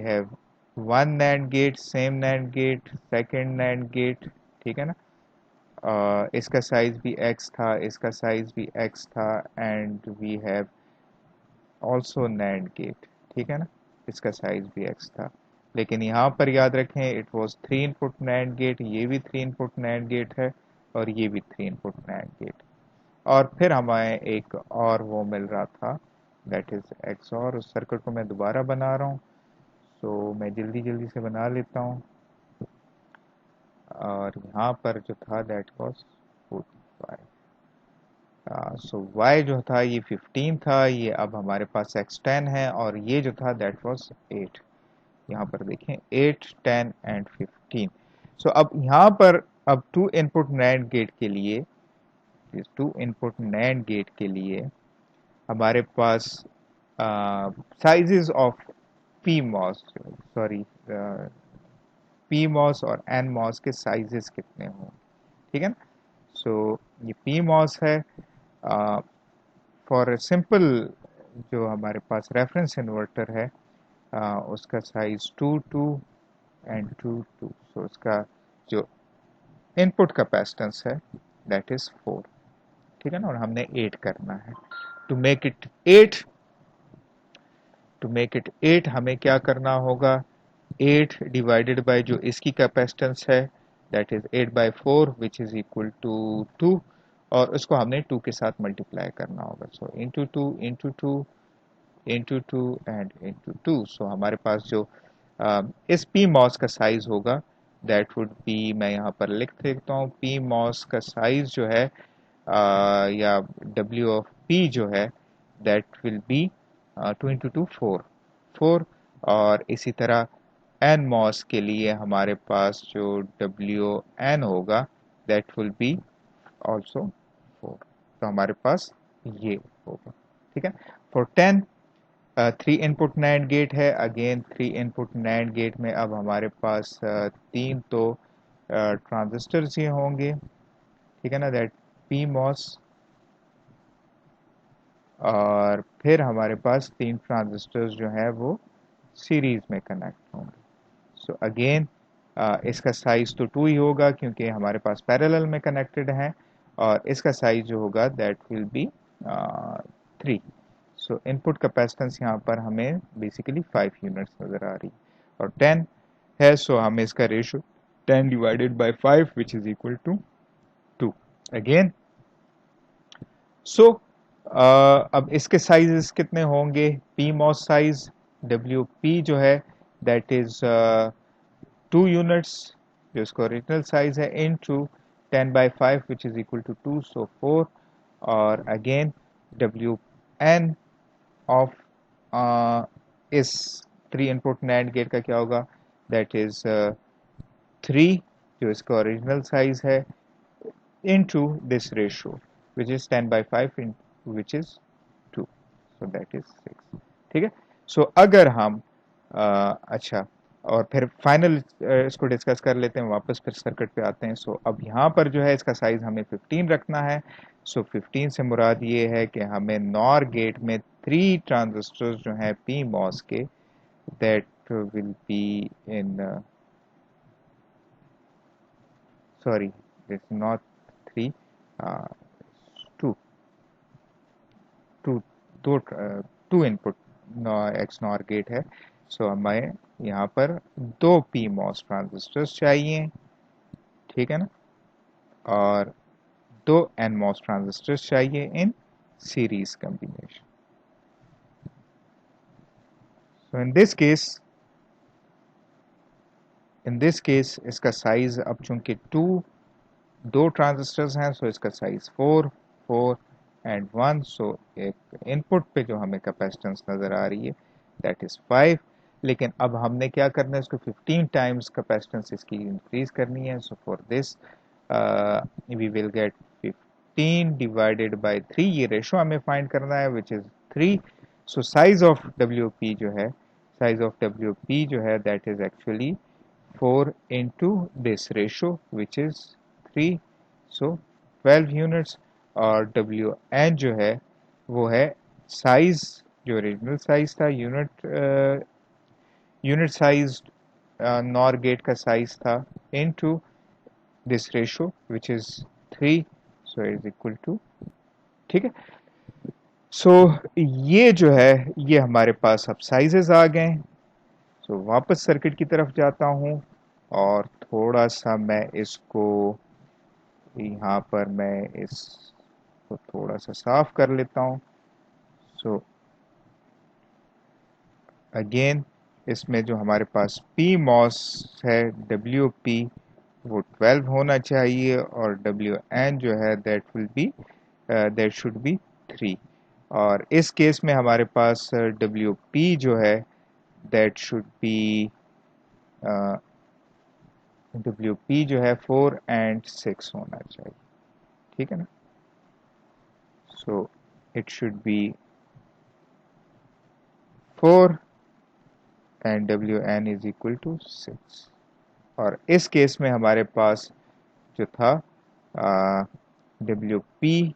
have one NAND gate, same NAND gate, second NAND gate, ठीक है ना। इसका साइज भी x था, इसका साइज भी x था, and we have also NAND gate, ठीक है ना, इसका साइज भी x था। लेकिन यहाँ पर याद रखें it was 3 input NAND gate, ये भी 3 इनपुट नैंड गेट है और ये भी 3 इनपुट नैंड गेट। और फिर हमें एक और वो मिल रहा था, दैट इज एक्स। और उस सर्किट को मैं दोबारा बना रहा हूँ, सो मैं जल्दी जल्दी से बना लेता हूँ। और यहाँ पर जो था दैट वॉज 45। सो y जो था ये 15 था, ये अब हमारे पास x10 है, और ये जो था दैट वाज 8। यहाँ पर देखें 8, 10 एंड 15। सो अब यहाँ पर अब टू इनपुट नैंड गेट के लिए हमारे पास sizes of P MOS, sorry, P MOS और एन मॉस के साइजेस कितने हों, ठीक है ना। सो ये पी मॉस है फॉर सिंपल, जो हमारे पास रेफरेंस इन्वर्टर है उसका साइज 2 2 एंड 2 2। सो उसका जो इनपुट कैपेसिटेंस है दैट इज 4, ठीक है ना, और हमने 8 करना है। To make it 8 to make it 8 हमें क्या करना होगा, 8 डिवाइडेड बाय जो इसकी कैपेसिटेंस है that is 8 by 4 which is equal to 2, और उसको हमने 2 के साथ मल्टीप्लाई करना होगा। So into 2 into 2 into 2 and into 2। So हमारे पास जो इस पी मॉस का साइज होगा दैट वुड बी, मैं यहाँ पर लिख देता हूँ, पी मॉस का साइज जो है या डब्ल्यू ऑफ पी जो है दैट विल बी 2 इंटू 2 4 4। और इसी तरह एन मॉस के लिए हमारे पास जो डब्ल्यू एन होगा दैट विल बी ऑल्सो 4। तो हमारे पास ये होगा, ठीक है। फॉर 10 3 इनपुट नैंड गेट है, अगेन 3 इनपुट नैंड गेट में अब हमारे पास तीन तो ट्रांजिस्टर्स ही होंगे, ठीक है ना, दैट पी मॉस, और फिर हमारे पास तीन ट्रांजिस्टर्स जो है वो सीरीज में कनेक्ट होंगे। सो अगेन इसका साइज तो 2 ही होगा क्योंकि हमारे पास पैरेलल में कनेक्टेड है, और इसका साइज जो होगा that will B 3। So input capacitance यहाँ पर हमें बेसिकली 5 यूनिट्स नजर आ रही है, और 10 है, सो हमें इसका ratio 10 divided by 5 which is equal to 2 again. So अब इसके साइजेस कितने होंगे, P MOS size W P जो है दैट इज 2 यूनिट्स, जो इसका ओरिजिनल साइज है, into 10 by 5 which is equal to 2, so 4। और अगेन डब्ल्यू एन ऑफ इस 3 इनपुट नैंड गेट का क्या होगा, दैट इज 3, जो इसका ओरिजिनल साइज है, into this ratio which is 10 by 5 in which is 2, so that is 6, ठीक है। सो अगर हम अच्छा, और फिर फाइनल इसको डिस्कस कर लेते हैं, वापस फिर सर्किट पे आते हैं। सो अब यहाँ पर जो है इसका साइज हमें 15 रखना है। सो 15 से मुराद ये है कि हमें नॉर गेट में 3 ट्रांजिस्टर्स जो हैं पी मॉस के that will be in, sorry this not 3, 2 two दो two input X NOR gate है। सो हमें यहाँ पर दो पी मॉस ट्रांजिस्टर्स चाहिए, ठीक है ना, और दो एन मॉस ट्रांजिस्टर्स चाहिए in series combination. So in this case इसका साइज अब चूंकि दो ट्रांजिस्टर्स हैं, सो इसका साइज 4 4 एंड 1। सो एक इनपुट पे जो हमें कैपेसिटेंस नज़र आ रही है दैट इज़ 5, लेकिन अब हमने क्या करना है, इसको 15 टाइम्स कैपेसिटेंस इसकी इंक्रीज करनी है। So for this we will get 15 divided by 3, ये रेशो हमें फाइंड करना है which is 3। So size of W P जो है, साइज ऑफ डब्ल्यू पी जो है that is actually 4 into this ratio which is 3, so 12 units. और W N जो है वो है साइज, जो ओरिजिनल साइज था, यूनिट साइज नॉर गेट का साइज था, into this ratio which is 3, so is equal to, ठीक है। सो ये जो है ये हमारे पास अब साइजेस आ गए। सो वापस सर्किट की तरफ जाता हूँ और थोड़ा सा मैं इसको यहाँ पर मैं इसको थोड़ा सा साफ कर लेता हूँ। सो अगेन इसमें जो हमारे पास पी मॉस है, डब्ल्यू पी वो 12 होना चाहिए, और डब्ल्यू एन जो है that will B that should be 3। और इस केस में हमारे पास डब्ल्यू पी जो है that should be W P जो है 4 एंड 6 होना चाहिए, ठीक है ना। So it should be 4 and W N is equal to 6। और इस केस में हमारे पास जो था डब्ल्यू पी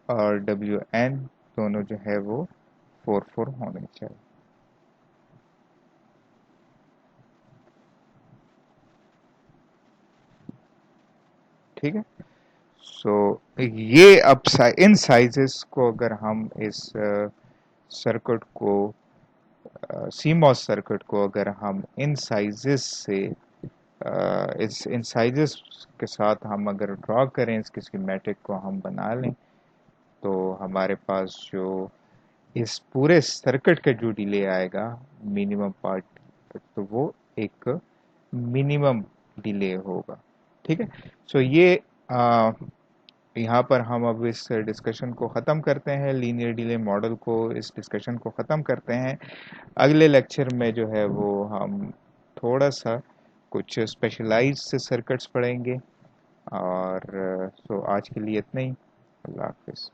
और डब्ल्यू एन दोनों जो है वो 4 होने चाहिए, ठीक है। सो ये अब इन साइजेस को अगर हम इस सर्किट को, सीमॉस सर्किट को अगर हम इन साइजेस से इस इन साइजेस के साथ हम अगर ड्रॉ करें, इसके स्कीमेटिक को हम बना लें, तो हमारे पास जो इस पूरे सर्किट का जो डिले आएगा मिनिमम पार्ट, तो वो एक मिनिमम डिले होगा, ठीक है। सो ये यहाँ पर हम अब इस डिस्कशन को ख़त्म करते हैं, लीनियर डिले मॉडल को, इस डिस्कशन को ख़त्म करते हैं। अगले लेक्चर में जो है वो हम थोड़ा सा कुछ स्पेशलाइज्ड सर्किट्स पढ़ेंगे। और सो आज के लिए इतना ही। अल्लाह हाफिज़।